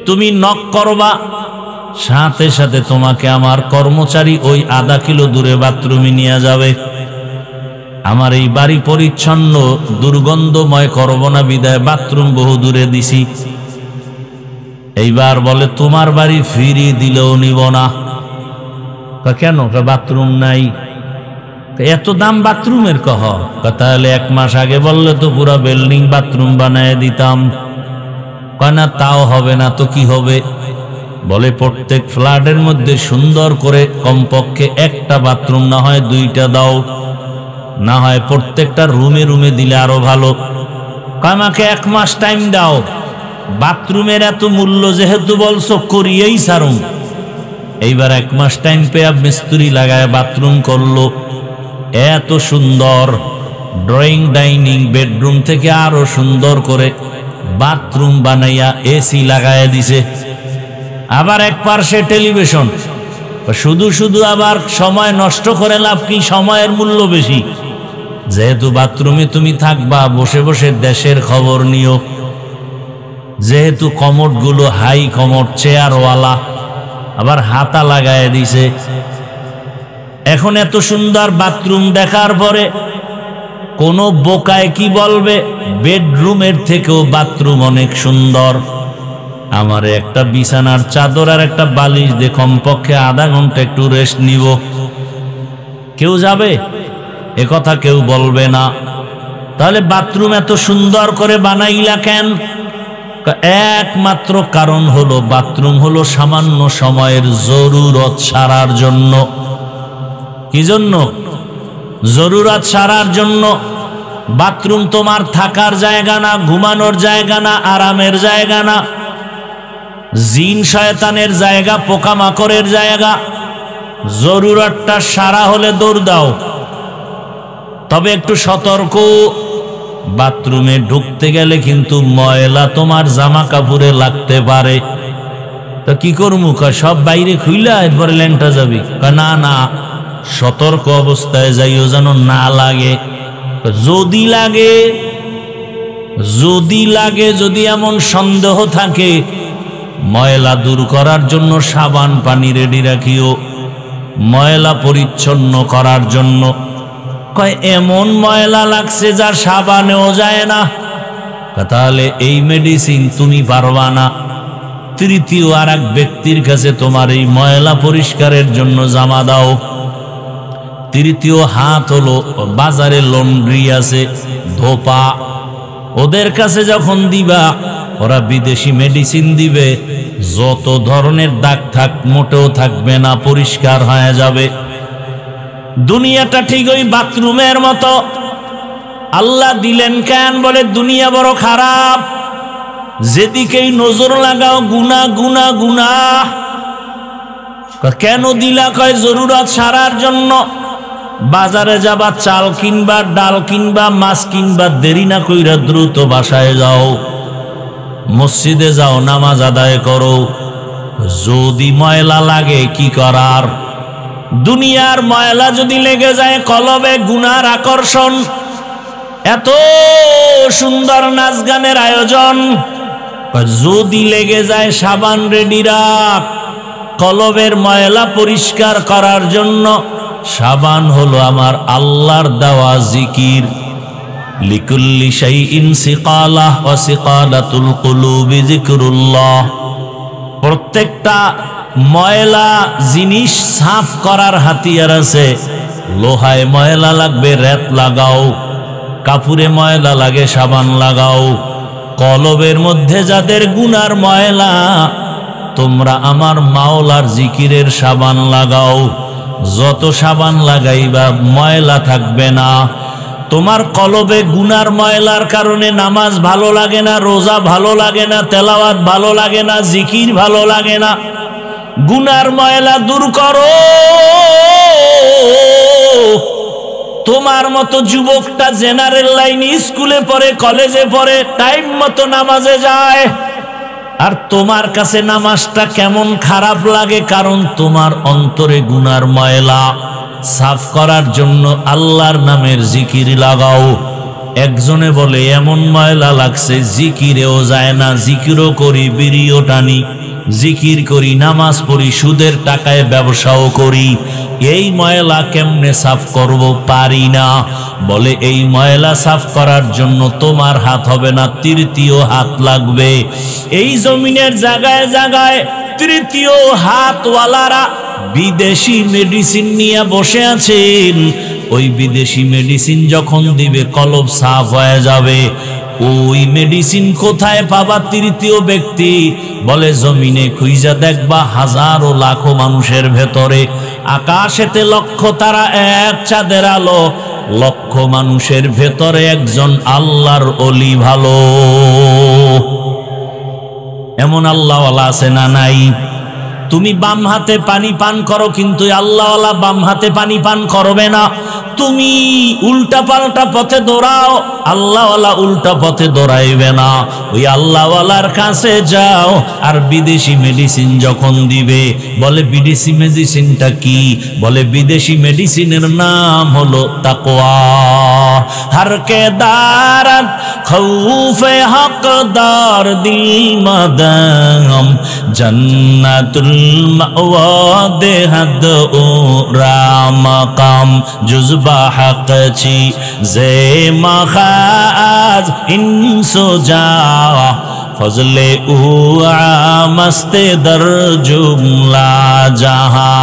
তুমি নক করবা, সাথে সাথে তোমাকে আমার কর্মচারী ওই আধা কিলো দূরে বাথরুমে নিয়ে যাবে। আমার এই বাড়ি পরিচ্ছন্ন, দুর্গন্ধময় করব না বিদায় বাথরুম বহু দূরে দিছি। এইবার বলে তোমার বাড়ি ফিরিয়ে দিলেও নিব না। কেন? বাথরুম নাই। এত দাম বাথরুমের? তাহলে 1 মাস আগে বললে তো পুরা বিল্ডিং বাথরুম বানায় দিতাম। না তাও হবে না। তো কি হবে? বলে প্রত্যেক ফ্ল্যাটের মধ্যে সুন্দর করে কমপক্ষে একটা বাথরুম, না হয় 2টা দাও, না হয় প্রত্যেকটা রুমে রুমে দিলে আরো ভালো। আমাকে 1 মাস টাইম দাও, বাথরুমের এত মূল্য যেহেতু বলছো করিয়েই সারুম। এইবার 1 মাস টাইম পেয়ে মিস্ত্রি লাগায় বাথরুম করলো। এত সুন্দর ড্রয়িং ডাইনিং বেডরুম থেকে আরো সুন্দর করে বাথরুম বানাইয়া এসি লাগাইয়া দিছে। আবার এক পার্শ্বে টেলিভিশন। শুধু শুধু আবার সময় নষ্ট করে লাভ কি? সময়ের মূল্য বেশি। যেহেতু বাথরুমে তুমি থাকবা, বসে বসে দেশের খবর নিও। যেহেতু কমোড গুলো হাই কমোড, চেয়ারওয়ালা, আবার হাতা লাগায় দিছে। এখন এত সুন্দর বাথরুম দেখার পরে কোন বোকায় কি বলবে? বেডরুমের থেকেও বাথরুম অনেক সুন্দর। আমার একটা বিছানার চাদর আর একটা বালিশ দিয়ে কমপক্ষে আধা ঘন্টা একটু রেস্ট নিব। কেউ যাবে? একথা কেউ বলবে না। তাহলে বাথরুম এত সুন্দর করে বানাইলা কেন? একমাত্র কারণ হলো বাথরুম হলো সামান্য সময়ের জরুরত সারার জন্য। কি জন্য? জরুরত সারার জন্য। বাথরুম তোমার থাকার জায়গা না, ঘুমানোর জায়গা না, আরামের জায়গা না, জিন শয়তানের জায়গা, পোকামাকড়ের জায়গা। জরুরতটা সারা হলে দৌড় দাও। তবে একটু সতর্ক, বাথরুমে ঢুকতে গেলে কিন্তু ময়লা তোমার জামা কাপড়ে লাগতে পারে। তো কি করবো? সব বাইরে খুইলা এরপরে ল্যাংটা যাবি? না না, সতর্ক অবস্থায় যাইও যেন না লাগে। যদি লাগে, যদি এমন সন্দেহ থাকে, ময়লা দূর করার জন্য সাবান পানি রেডি রাখিও, ময়লা পরিচ্ছন্ন করার জন্য। এমন ময়লা লাগছে যা সাবানেও যায় না। তাহলে এই মেডিসিন তুমি পারবা না। তৃতীয় আর এক ব্যক্তির কাছে তোমার এই ময়লা পরিষ্কারের জন্য জামা দাও। তৃতীয় হাত হলো বাজারে লন্ড্রি আছে, ধোপা, ওদের কাছে যখন দিবা, ওরা বিদেশি মেডিসিন দিবে। যত ধরনের দাগ থাক মোটেও থাকবে না, পরিষ্কার হয়ে যাবে। দুনিয়াটা ঠিক ওই বাথরুমের মতো। আল্লাহ দিলেন কেন? বলে দুনিয়া বড় খারাপ, যেদিকেই নজর লাগাও গুনাহ গুনাহ গুনাহ। কেন দিলা? কয় জরুরত সারার জন্য। বাজারে যাবা, চাল কিনবা, ডাল কিনবা, মাছ কিনবা, দেরি না কইরা দ্রুত বাসায় যাও, মসজিদে যাও, নামাজ আদায় করো। যদি ময়লা লাগে কি করার? দুনিয়ার ময়লা যদি লেগে যায় কলবে, গুনার আকর্ষণ। এত সুন্দর নাচ গানের আয়োজন, যদি লেগে যায় সাবান রেডি রাখ। কলবের ময়লা পরিষ্কার করার জন্য সাবান হলো আমার আল্লাহর দেওয়া জিকির। লিকুল্লি শাইইন সিকালাহ ওয়া সিকালাতুল কুলুবি যিকরুল্লাহ। প্রত্যেকটা ময়লা জিনিস সাফ করার হাতিয়ার আছে। লোহায় ময়লা লাগবে, রেত লাগাও। কাপড়ে ময়লা লাগে, সাবান লাগাও। কলবের মধ্যে যাদের গুনার ময়লা, তোমরা আমার মাওলার জিকিরের সাবান লাগাও। যত সাবান লাগাইবা ময়লা থাকবে না। তোমার কলবে গুনার ময়লার কারণে নামাজ ভালো লাগে না, রোজা ভালো লাগে না, তেলাওয়াত ভালো লাগে না, জিকির ভালো লাগে না। গুনার ময়লা দূর করো। তোমার মতো যুবকটা জেনারেল লাইনে স্কুলে পড়ে, কলেজে পড়ে, টাইম মতো নামাজে যায়, আর তোমার কাছে নামাজটা কেমন খারাপ লাগে? কারণ তোমার অন্তরে গুনার ময়লা সাফ করার জন্য আল্লাহর নামের জিকির লাগাও। একজনে বলে এমন ময়লা লাগছে জিকিরেও যায় না, জিকিরও করি, বিড়িও টানি, জিকির করি, নামাজ পড়ি, সুদের টাকায় ব্যবসাও করি, এই ময়লা কেমনে সাফ করব? পারি না। বলে এই ময়লা সাফ করার জন্য তোমার হাত হবে না, তৃতীয় হাত লাগবে। এই জমিনের জায়গায় জায়গায় তৃতীয় হাতওয়ালারা বিদেশি মেডিসিন নিয়ে বসে আছেন। ওই বিদেশি মেডিসিন যখন দিবে কলব সাফ হয়ে যাবে। ওই মেডিসিন কোথায় পাবা তৃতীয় ব্যক্তি? বলে জমিনে খুঁজা দেখবা হাজারো লাখো মানুষের ভেতরে, আকাশেতে লক্ষ তারা এক চাঁদের আলো, লক্ষ মানুষের ভেতরে একজন আল্লাহর ওলি ভালো। এমন আল্লাহওয়ালা আছে না নাই? তুমি বাম হাতে পানি পান করো, কিন্তু আল্লাহওয়ালা বাম হাতে পানি পান করবে না। তুমি উল্টা পাল্টা পথে দৌড়াও, আল্লাহওয়ালা উল্টা পথে দৌড়াইবে না। ওই আল্লাহওয়ালার কাছে যাও। আর বিদেশি মেডিসিন যখন দিবে, বলে বিদেশি মেডিসিনটা কি? বলে বিদেশি মেডিসিনের নাম হলো তাকওয়া। হর কে দারত খৌফে হকদার দিল মাদাম, জান্নাতুল মাওয়া দেহাদ ও রামাকাম, জুজবা হকছি জে মাখাজ ইনসুজা, ফজলে উ আমস্তে দর জুমলা জাহা।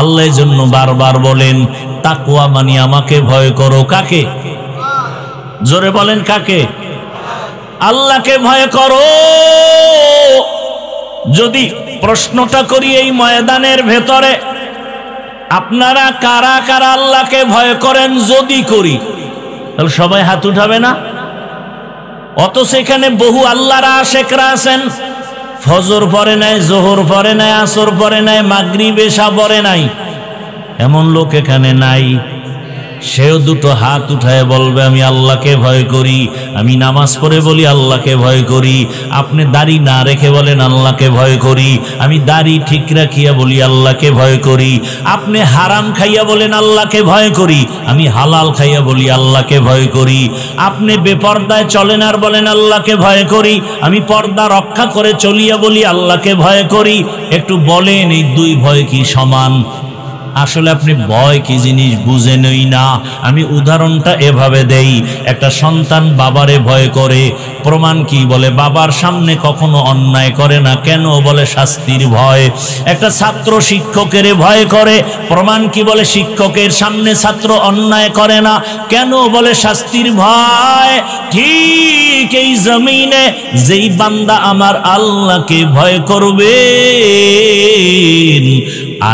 আল্লাহর জন্য বারবার বলেন তাকওয়া মানে আমাকে ভয় করো। কাকে? জোরে বলেন কাকে? আল্লাহকে ভয় করো। যদি প্রশ্নটা করি এই ময়দানের ভেতরে, আপনারা কারা কারা আল্লাহকে ভয় করেন? যদি করি তাহলে সবাই হাত উঠাবে না? অত সেখানে বহু আল্লাহর আশেকরা আছেন, ফজর পড়ে নাই, জোহর পড়ে নাই, আসর পড়ে নাই, মাগরিব এশা পড়ে নাই, এমন লোক এখানে নাই। সেও দুটো হাত উঠায় বলবে আমি আল্লাহকে ভয় করি। আমি নামাজ পড়ে বলি আল্লাহকে ভয় করি। আপনি দাড়ি না রেখে বলেন আল্লাহকে ভয় করি। আমি দাড়ি ঠিক রাখিয়া বলি আল্লাহকে ভয় করি। আপনি হারাম খাইয়া বলেন আল্লাহকে ভয় করি। আমি হালাল খাইয়া বলি আল্লাহকে ভয় করি। আপনি বেপর্দায় চলেন আর বলেন আল্লাহকে ভয় করি। আমি পর্দা রক্ষা করে চলিয়া বলি আল্লাহকে ভয় করি। একটু বলেন এই দুই ভয় কি সমান? আসলে আপনি ভয় কি জিনিস বুঝেনই না। আমি উদাহরণটা এভাবে দেই, একটা সন্তান বাবারে ভয় করে, প্রমাণ কি? বলে বাবার সামনে কখনো অন্যায় করে না, কেন? বলে শাস্তির ভয়। একটা ছাত্র শিক্ষকের ভয় করে, প্রমাণ কি? বলে শিক্ষকের সামনে ছাত্র অন্যায় করে না, কেন? বলে শাস্তির ভয়। ঠিক এই জমিনে যেই বান্দা আমার আল্লাহকে ভয় করবে,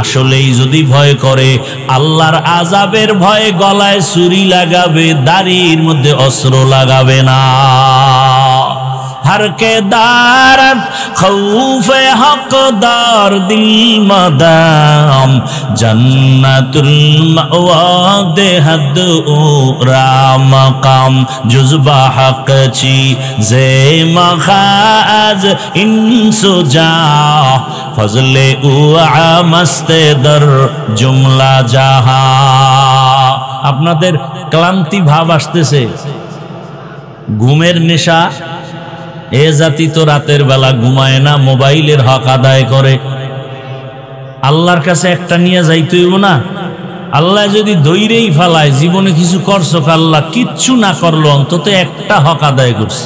আসলেই যদি ভয় করে, আল্লাহর আযাবের ভয়ে গলায় ছুরি লাগাবে, দাড়ির মধ্যে অস্ত্র লাগাবে না। हर के दारत खौफे हकदार दिल मदाम जन्नतुल मअवा देहद रामकाम जुज़बा हक़ची जे मखाज इंसुजा फजले उआ मस्ते दर जुमला जहा। আপনাদের ক্লান্তি ভাব আসতেছে, ঘুমের নেশা। এ জাতি তো রাতের বেলা ঘুমায় না, মোবাইলের হক আদায় করে। আল্লাহর কাছে একটা নিয়ে যাইতেইব না। আল্লাহ যদি দইরেই ফেলায়, জীবনে কিছু করছো, আল্লাহ কিচ্ছু না করলো, অন্তত একটা হক আদায় করছে।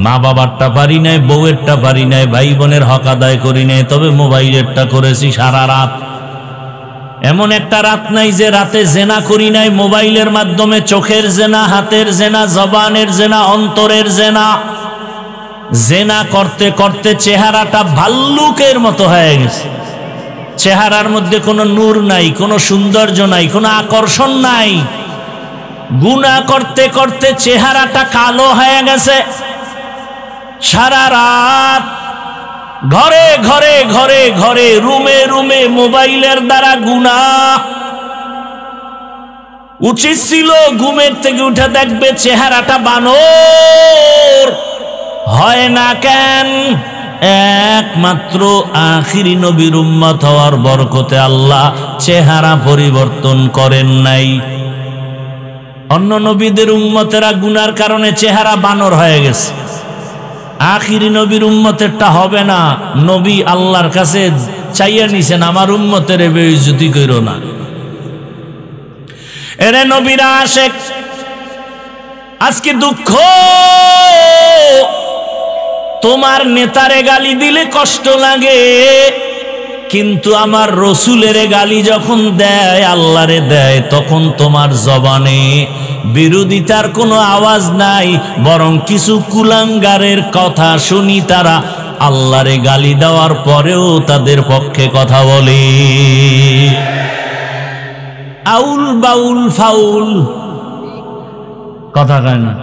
মা বাবারটা পারি নাই, বউয়েরটা পারি নাই, ভাই বোনের হক আদায় করি নাই, তবে মোবাইলেরটা করেছি সারা রাত। এমন একটা রাত নাই যে রাতে জেনা করি নাই, মোবাইলের মাধ্যমে চোখের জেনা, হাতের জেনা, জবানের জেনা, অন্তরের জেনা। জেনা করতে করতে চেহারাটা ভাল্লুকের মতো হয়ে গেছে। চেহারার মধ্যে কোনো নূর নাই, কোনো সৌন্দর্য নাই, কোনো আকর্ষণ নাই। গুনাহ করতে করতে চেহারাটা কালো হয়ে গেছে। সারা রাত ঘরে ঘরে ঘরে ঘরে, রুমে রুমে মোবাইলের দ্বারা গুনাহ। উচিত ছিল ঘুমের থেকে উঠে দেখবে চেহারাটা বানর। হয় না কেন? একমাত্র আখিরি নবীর উম্মত হওয়ার বরকতে আল্লাহ চেহারা পরিবর্তন করেন নাই। অন্য নবীদের উম্মতেরা গুনার কারণে চেহারা বানর হয়ে গেছে। আখিরি নবীর উম্মতেরটা হবে না। নবী আল্লাহর কাছে চাইয়া নিছেন, আমার উম্মতের বেইজ্জতি কইরো না। এরে নবীরা আশেক, আজকে দুঃখ, তোমার নেতারে গালি দিলে কষ্ট লাগে, কিন্তু আমার রসুলের গালি যখন দেয়, আল্লাহরে দেয়, তখন তোমার জবানে বিরোধিতার কোনো আওয়াজ নাই, বরং কিছু কুলাঙ্গারের কথা শুনি তারা আল্লাহরে গালি দেওয়ার পরেও তাদের পক্ষে কথা বলে। আউল বাউল ফাউল কথা কয় না।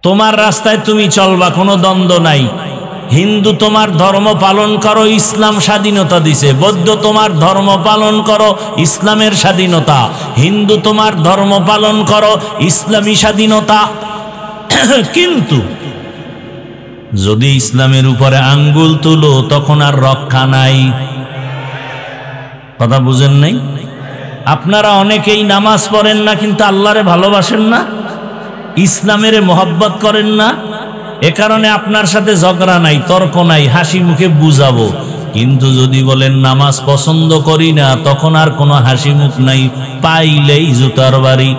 তোমার রাস্তায় তুমি চলবা, কোনো দ্বন্দ্ব নাই। হিন্দু তোমার ধর্ম পালন করো, ইসলাম স্বাধীনতা দিছে। বৌদ্ধ তোমার ধর্ম পালন করো, ইসলামের স্বাধীনতা। হিন্দু তোমার ধর্ম পালন করো, ইসলামী স্বাধীনতা। কিন্তু যদি ইসলামের উপরে আঙ্গুল তুলো, তখন আর রক্ষা নাই। কথা বুঝেন নাই? আপনারা অনেকেই নামাজ পড়েন না, কিন্তু আল্লাহরে ভালোবাসেন না, ইসলামের মহব্বত করেন না। এ কারণে আপনার সাথে ঝগড়া নাই, তর্ক নাই, হাসি মুখে বুঝাবো। কিন্তু যদি বলেন নামাজ পছন্দ করি না, তখন আর কোনো হাসি মুখ নাই, পাইলেই জুতার বাড়ি।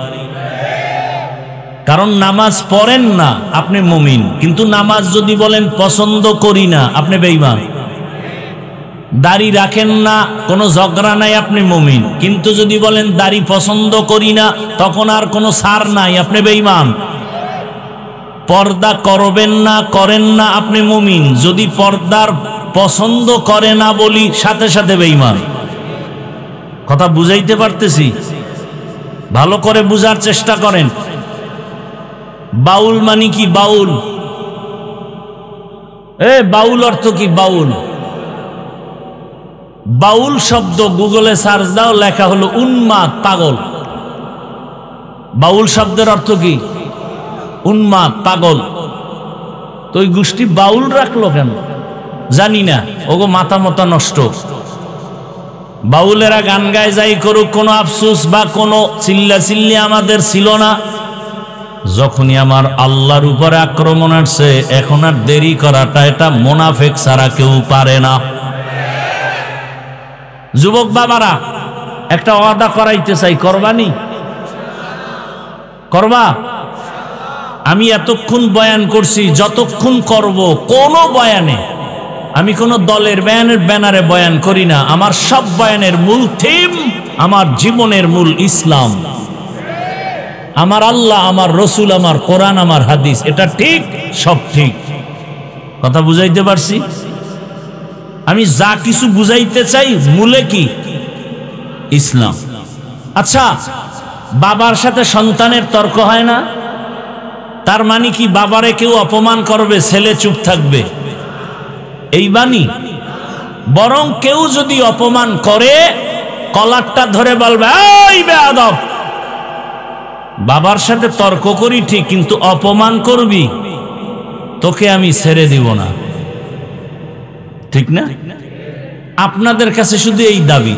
কারণ নামাজ পড়েন না, আপনি মুমিন। কিন্তু নামাজ যদি বলেন পছন্দ করি না, আপনি বেঈমান। দাড়ি রাখেন না, কোনো ঝগড়া নাই, আপনি মুমিন। কিন্তু যদি বলেন দাড়ি পছন্দ করি না, তখন আর কোনো ছাড় নাই, আপনি বেঈমান। পর্দা করবেন না, করেন না, আপনি মুমিন। যদি পর্দার পছন্দ করে না বলি, সাথে সাথে বেঈমান। কথা বুঝাইতে পারতেছি? ভালো করে বুঝার চেষ্টা করেন। বাউল মানে কি? বাউল, বাউল অর্থ কি? বাউল, বাউল শব্দ গুগলে সার্চ দাও, লেখা হলো উন্মাদ, পাগল। বাউল শব্দের অর্থ কি? উন্মাদ, পাগল। তো ওই গোষ্ঠী বাউল রাখলো কেন জানি না, ওগো মাথা মতা নষ্ট। বাউলেরা গান গায়, যাই করুক, কোনো আফসোস বা কোনো চিল্লা চিল্লি আমাদের ছিল না। যখনই আমার আল্লাহর উপরে আক্রমণ আসছে, এখন আর দেরি করাটা, এটা মুনাফিক ছাড়া কেউ পারে না। যুবক বাবারা, একটা ওয়াদা করাইতে চাই, করবানি? করবা? আমি এতক্ষণ বয়ান করছি, যতক্ষণ করব, কোন বয়ানে আমি কোন দলের ব্যানারে বয়ান করি না। আমার সব বয়ানের মূল থিম, আমার জীবনের মূল ইসলাম, আমার আল্লাহ, আমার রসুল, আমার কোরআন, আমার হাদিস। এটা ঠিক, সব ঠিক। কথা বুঝাইতে পারছি? আমি যা কিছু বুঝাইতে চাই, মূলে কি? ইসলাম। আচ্ছা, বাবার সাথে সন্তানের তর্ক হয় না? তার মানে কি বাবারে কেউ অপমান করবে, ছেলে চুপ থাকবে? এই বাণী? বরং কেউ যদি অপমান করে, কলারটা ধরে বলবে, এই বেয়াদব। বাবার সাথে তর্ক করি ঠিক, কিন্তু অপমান করবি, তোকে আমি ছেড়ে দিব না। ঠিক না? আপনাদের কাছে শুধু এই দাবি।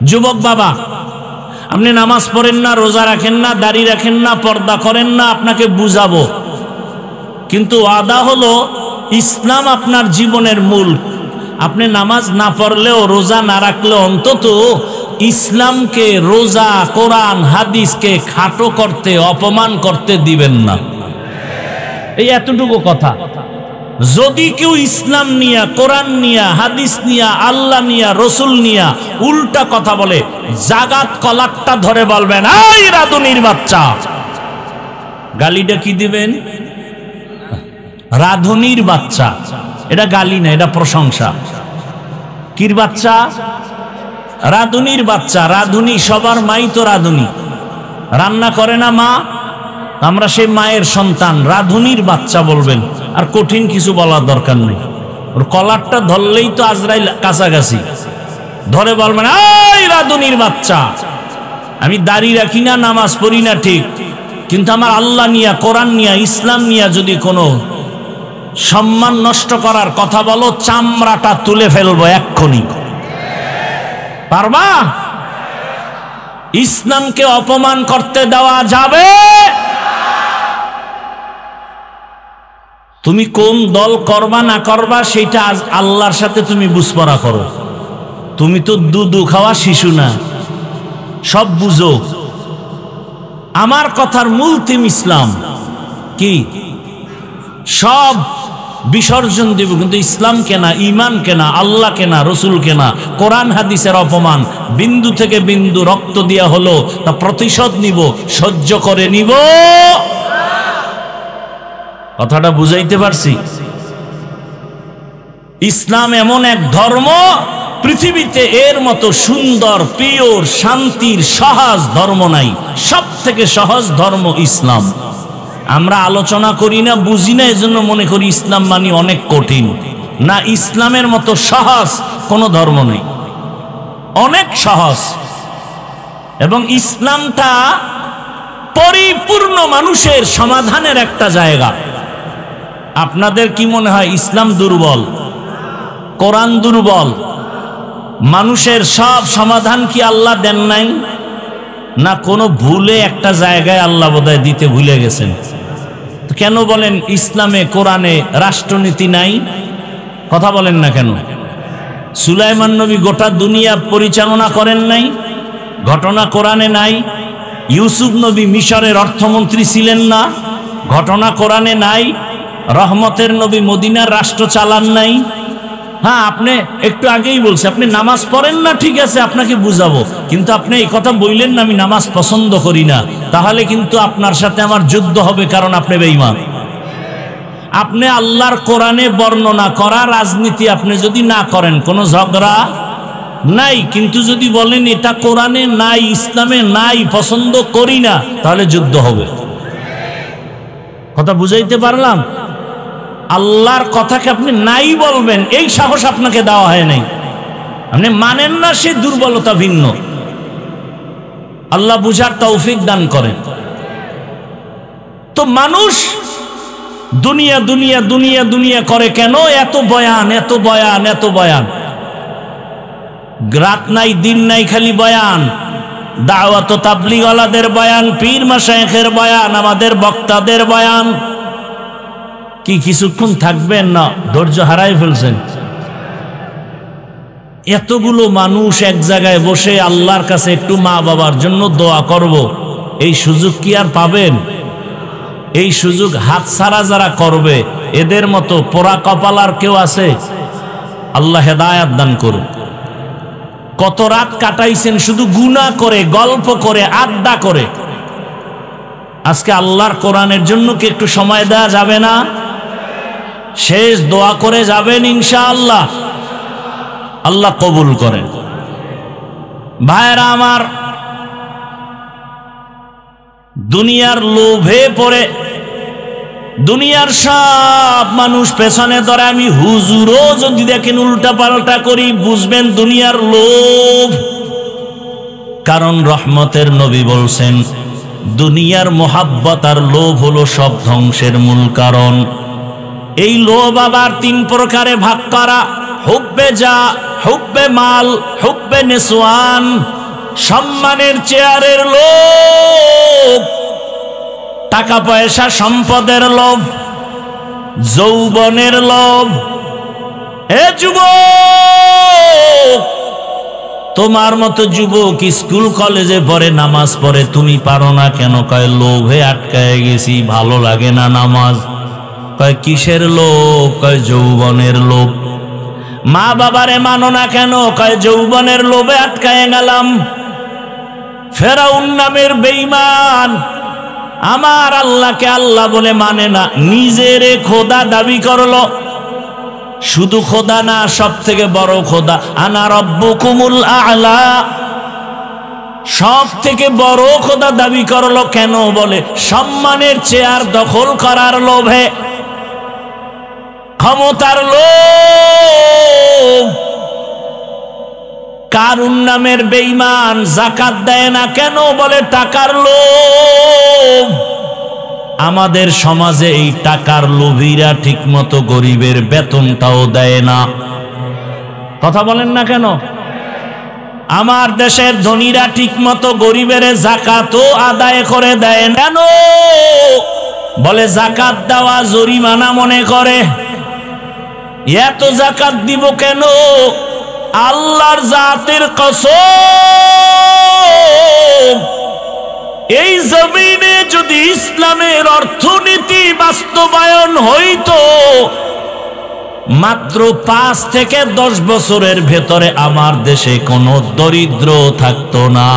যুবক বাবা, আপনি নামাজ পড়েন না, রোজা রাখেন না, দাড়ি রাখেন না, পর্দা করেন না, আপনাকে বুঝাবো। কিন্তু ওয়াদা হলো, ইসলাম আপনার জীবনের মূল। আপনি নামাজ না পড়লেও, রোজা না রাখলেও, অন্তত ইসলামকে, রোজা, কোরআন, হাদিসকে খাটো করতে, অপমান করতে দিবেন না। এই এতটুকু কথা। যদি কেউ ইসলাম নিয়া, কোরআন নিয়া, হাদিস নিয়া, আল্লাহ নিয়া, রসুল নিয়া উল্টা কথা বলে, জাগাত কলারটা ধরে বলবেন, এই রাধুনির বাচ্চা। গালিটা কি দিবেন? রাধুনির বাচ্চা। এটা গালি না, এটা প্রশংসা। কির বাচ্চা? রাধুনির বাচ্চা। রাধুনি, সবার মাই তো রাধুনি। রান্না করে না মা, আমরা সেই মায়ের সন্তান। রাধুনির বাচ্চা বলবেন, আর কঠিন কিছু বলার দরকার নেই। ওর কলারটা ধরলেই তো আজরাইল কাছাকাছি। ধরে বলবেন, এই রাধুনির বাচ্চা। আমি দাড়ি রাখি না, নামাজ পড়ি না ঠিক, কিন্তু আমার আল্লাহ নিয়া, কোরআন নিয়া, ইসলাম নিয়া যদি কোনো সম্মান নষ্ট করার কথা বলো, চামড়াটা তুলে ফেলবো এক্ষুনি। পারবা? ইসলামকে অপমান করতে দেওয়া যাবে? তুমি কোন দল করবা না করবা সেটা আল্লাহর সাথে তুমি বুঝপড়া করো। তুমি তো দুধু খাওয়া শিশু না, সব বুঝো। আমার কথার মূল থিম ইসলাম। কি সব বিসর্জন দেব, কিন্তু ইসলাম কেনা, ইমান কেনা, আল্লাহ কেনা, রসুল কেনা, কোরআন হাদিসের অপমান বিন্দু থেকে বিন্দু রক্ত দিয়া হলো তা প্রতিশোধ নিব, সহ্য করে নিব। কথাটা বুঝাইতে পারছি? ইসলাম এমন এক ধর্ম, পৃথিবীতে এর মতো সুন্দর, পিওর, শান্তির, সহজ ধর্ম নাই। সব থেকে সহজ ধর্ম ইসলাম। আমরা আলোচনা করি না, বুঝি না, এজন্য মনে করি ইসলাম মানে অনেক কঠিন। না, ইসলামের মতো সহজ কোনো ধর্ম নেই, অনেক সহজ। এবং ইসলামটা পরিপূর্ণ মানুষের সমাধানের একটা জায়গা। আপনাদের কি মনে হয় ইসলাম দুর্বল, কোরআন দুর্বল? মানুষের সব সমাধান কি আল্লাহ দেন নাই? না, কোনো ভুলে একটা জায়গায় আল্লাহ বোধহয় দিতে ভুলে গেছেন। তো কেন বলেন ইসলামে, কোরআনে রাষ্ট্রনীতি নাই? কথা বলেন না কেন? সুলাইমান নবী গোটা দুনিয়া পরিচালনা করেন নাই? ঘটনা কোরআনে নাই? ইউসুফ নবী মিশরের অর্থমন্ত্রী ছিলেন না? ঘটনা কোরআনে নাই? রহমতের নবী মদিনার রাষ্ট্র চালান নাই? হ্যাঁ, আপনি একটু আগেই বলছে আপনি নামাজ পড়েন না, ঠিক আছে, আপনাকে বুঝাবো, কিন্তু আপনি এই কথা বললেন না আমি নামাজ পছন্দ করি না, তাহলে কিন্তু আপনার সাথে আমার যুদ্ধ হবে, কারণ আপনি বেঈমান। আপনি আল্লাহর কোরআনে বর্ণনা করা রাজনীতি আপনি যদি না করেন, কোনো ঝগড়া নাই, কিন্তু যদি বলেন এটা কোরআনে নাই, ইসলামে নাই, পছন্দ করি না, তাহলে যুদ্ধ হবে। কথা বুঝাইতে পারলাম? আল্লাহর কথাকে আপনি নাই বলবেন, এই সাহস আপনাকে দেওয়া হয় নাই। আপনি মানেন না, সে দুর্বলতা ভিন্ন। আল্লাহ বুঝার তৌফিক দান করেন। তো মানুষ দুনিয়া দুনিয়া দুনিয়া দুনিয়া করে কেন? এত বয়ান, এত বয়ান, এত বয়ান, রাত নাই দিন নাই খালি বয়ান। দাওয়াত ও তাবলীগওয়ালাদের বয়ান, পীর মাশায়েখের বয়ান, আমাদের বক্তাদের বয়ান। কি কিছুক্ষণ থাকবেন না? ধৈর্য হারাই ফেলছেন। এতগুলো মানুষ এক জায়গায় বসে আল্লাহর কাছে একটু মা বাবার জন্য দোয়া করব, এই সুযোগ কি আর পাবেন? এই সুযোগ হাতছাড়া যারা করবে, এদের মতো পোড়া কপাল আর কেউ আছে? আল্লাহ হেদায়াত দান করুন। কত রাত কাটাইছেন শুধু গুনাহ করে, গল্প করে, আড্ডা করে। আজকে আল্লাহর কোরআনের জন্য কি একটু সময় দেওয়া যাবে না? শেষ দোয়া করে যাবেন ইনশাআল্লাহ, আল্লাহ কবুল করেন। ভাইরা আমার, দুনিয়ার লোভে পড়ে দুনিয়ার সব মানুষ পেছনে ধরে, আমি হুজুরও যদি দেখেন উল্টা পাল্টা করি, বুঝবেন দুনিয়ার লোভ। কারণ রহমতের নবী বলছেন দুনিয়ার মোহাব্বত আর লোভ হলো সব ধ্বংসের মূল কারণ। এই লোভ আবার তিন প্রকারে ভাগ করা: হুব্বে যা, হুব্বে মাল, হুব্বে নিসওয়ান। সম্মানের চেয়ারের লোভ, টাকা পয়সা সম্পদের লোভ, যৌবনের লোভ। এ যুবক, তোমার মতো যুবক স্কুল কলেজে পড়ে, নামাজ পড়ে, তুমি পারো না কেন? কয় লোভে আটকায় গেছি, ভালো লাগে না নামাজ। কয় কিসের লোভ? কয় যৌবনের লোভ। মা বাবারে মানো না কেন? কয় যৌবনের লোভে আটকায় গেলাম। ফেরাউন নামের বেঈমান আমার আল্লাহকে আল্লাহ বলে মানে না, নিজেরে খোদা দাবি করলো। শুধু খোদা না, সব থেকে বড় খোদা, আনা রব্বুকুমুল আ'লা, সব থেকে বড় খোদা দাবি করলো। কেন? বলে সম্মানের চেয়ার দখল করার লোভে, ক্ষমতার লোভ। কারুন নামের বেঈমান যাকাত দেয় না কেন? বলে টাকার লোভ। আমাদের সমাজে এই টাকার লোভীরা ঠিক মতো গরিবের বেতনটাও দেয় না। কথা বলেন না কেন? আমার দেশের ধনীরা ঠিক মতো গরিবের যাকাতও আদায় করে দেয় না। কেন? বলে জাকাত দেওয়া জরিমানা মনে করে। এত জাকাত দিব কেন? আল্লাহর জাতের কসম, এই জমিনে যদি ইসলামের অর্থনীতি বাস্তবায়ন হইতো, মাত্র 5 থেকে 10 বছরের ভেতরে আমার দেশে কোনো দরিদ্র থাকতো না।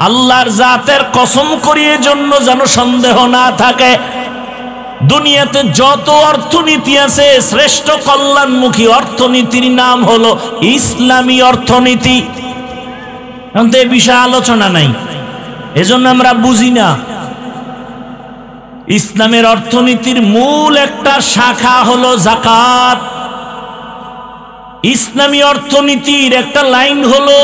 আল্লাহর জাতের কসম করিয়ে জন্য যেন সন্দেহ না থাকে, দুনিয়াতে যত অর্থনীতি আছে, শ্রেষ্ঠ কল্যাণমুখী অর্থনীতির নাম হলো ইসলামী অর্থনীতি। কিন্তু এই বিষয়ে আলোচনা নাই, এজন্য আমরা বুঝি না। ইসলামের অর্থনীতির মূল একটা শাখা হলো যাকাত। ইসলামী অর্থনীতির একটা লাইন হলো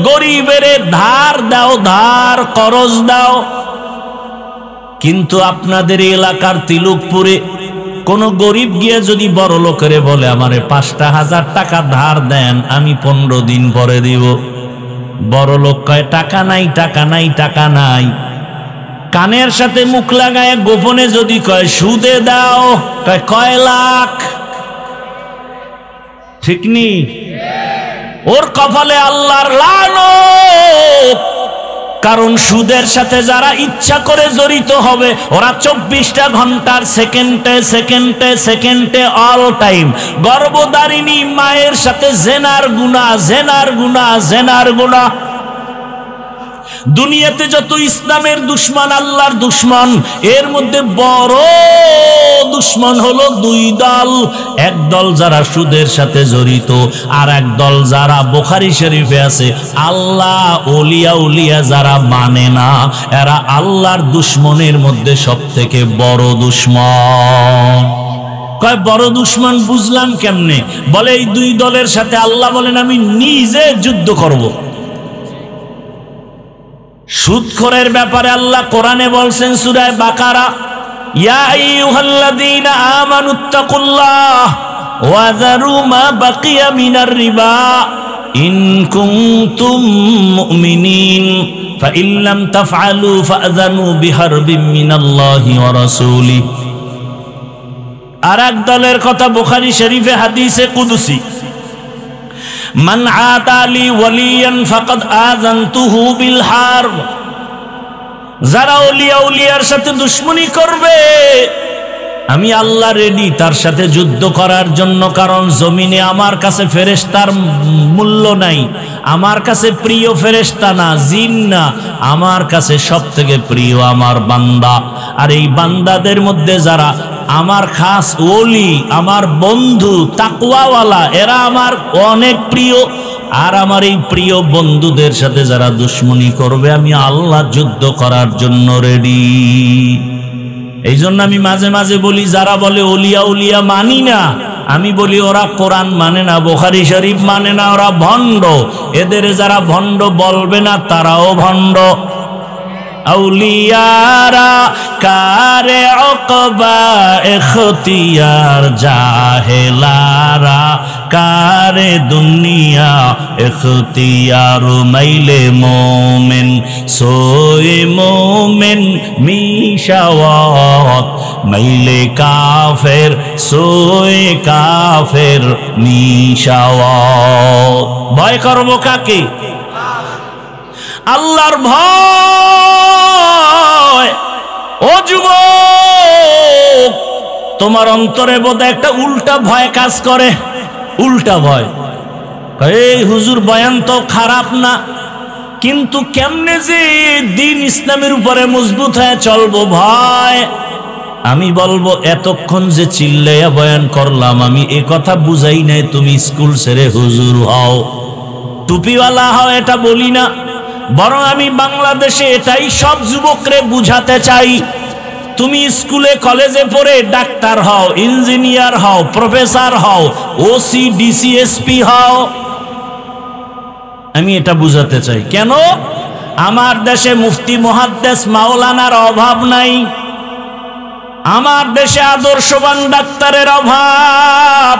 গরিবের ধার দাও, ধার করজ দাও। কিন্তু আপনাদের এলাকার তিলকপুরে কোন গরিব গিয়ে যদি বড় লোকেরে বলে আমারে 5,000 টাকা ধার দেন, আমি 15 দিন পরে দিব, বড় লোক কয় টাকা নাই, টাকা নাই, টাকা নাই। কানের সাথে মুখ লাগায় গোপনে যদি কয় সুদে দাও, কয় লাখ। ঠিক নি? ওর কপালে আল্লাহর লানত। কারণ সুদের সাথে যারা ইচ্ছা করে জড়িত হবে, ওরা 24টা ঘন্টার সেকেন্ডে সেকেন্ডে সেকেন্ডে অল টাইম গর্ভধারিণী মায়ের সাথে জেনার গুনাহ, জেনার গুনাহ, জেনার গুনাহ। দুনিয়াতে যত ইসলামের দুশ্মন, আল্লাহর দুশ্মন, এর মধ্যে বড় দুশ্মন হলো 2 দল। এক দল যারা সুদের সাথে জড়িত, আর এক দল যারা বুখারী শরীফে আছে আল্লাহ ওলিয়া উলিয়া যারা মানে না, এরা আল্লাহর দুশ্মনের মধ্যে সবথেকে বড় দুশ্মন। কয় বড় দুশ্মন বুঝলাম কেমনে? বলে এই 2 দলের সাথে আল্লাহ বলেন আমি নিজে যুদ্ধ করব। সুদখোরের ব্যাপারে আল্লাহ কোরআনে বলছেন সূরা বাকারা, ইয়া আইয়ুহাল্লাযীনা আমানুত্তাকুল্লাহ ওয়া যারু মা বাকিয়া মিনার রিবা ইন কুনতুম মুমিনিন ফাইন লাম তাফআলু ফাআযানু বিহারবিন মিনাল্লাহি ওয়া রাসূলিহি। আর এক দলের কথা বুখারী শরীফে হাদিসে কুদসি, মান আতালি ওয়ালিয়ান ফাকাদ আযানতুহু বিল হারব। যারা ওলিয়া উলিয়ার সাথে দুশমনি করবে, আমি আল্লাহ রেডি তার সাথে যুদ্ধ করার জন্য। কারণ জমিনে আমার কাছে ফেরেশতার মূল্য নাই, আমার কাছে প্রিয় ফেরেশতা না, জিন না, আমার কাছে সবথেকে প্রিয় আমার বান্দা। আর এই বান্দাদের মধ্যে যারা আমার খাস ওলি, আমার বন্ধু তাকওয়াওয়ালা, এরা আমার অনেক প্রিয়। আর আমার এই প্রিয় বন্ধুদের সাথে যারা দুশমনি করবে, আমি আল্লাহ যুদ্ধ করার জন্য রেডি। এই জন্য আমি মাঝে মাঝে বলি, যারা বলে ওলিয়া উলিয়া মানি না, আমি বলি ওরা কোরআন মানে না, বুখারী শরীফ মানে না, ওরা ভণ্ড। এদের যারা ভণ্ড বলবে না, তারাও ভণ্ড। আউলিয়ারা কারে ওকবা এখতিয়ার, জাহেলারা কারে দুনিয়া এখতিয়ার। মাইলে মোমেন সোয়ে মোমেন মিশাওয়াত, মাইলে কাফের সোয়ে কাফের মিশাওয়াত। ভয় করব কাকে? আল্লাহর ভয়। ও যুবক, তোমার অন্তরে বোধহয় একটা উল্টা ভয় কাজ করে। উল্টা ভয়। এই হুজুর বয়ান তো খারাপ না, কিন্তু কেমনে যে দিন ইসলামের উপরে মজবুত হয়ে চলবো ভয়। আমি বলবো, এতক্ষণ যে চিল্লাইয়া বয়ান করলাম, আমি এ কথা বুঝাই নাই তুমি স্কুল ছেড়ে হুজুর হও, টুপিওয়ালা হও, এটা বলি না। বরং আমি বাংলাদেশে এটাই সব যুবকরে বুঝাতে চাই, তুমি স্কুলে কলেজে পড়ে ডাক্তার হও, ইঞ্জিনিয়ার হও, প্রফেসর হও, ওসি ডিসি এসপি হও। আমি এটা বুঝাতে চাই। কেন? আমার দেশে মুফতি মুহাদ্দিস মাওলানার অভাব নাই, আমার দেশে আদর্শবান ডাক্তারের অভাব,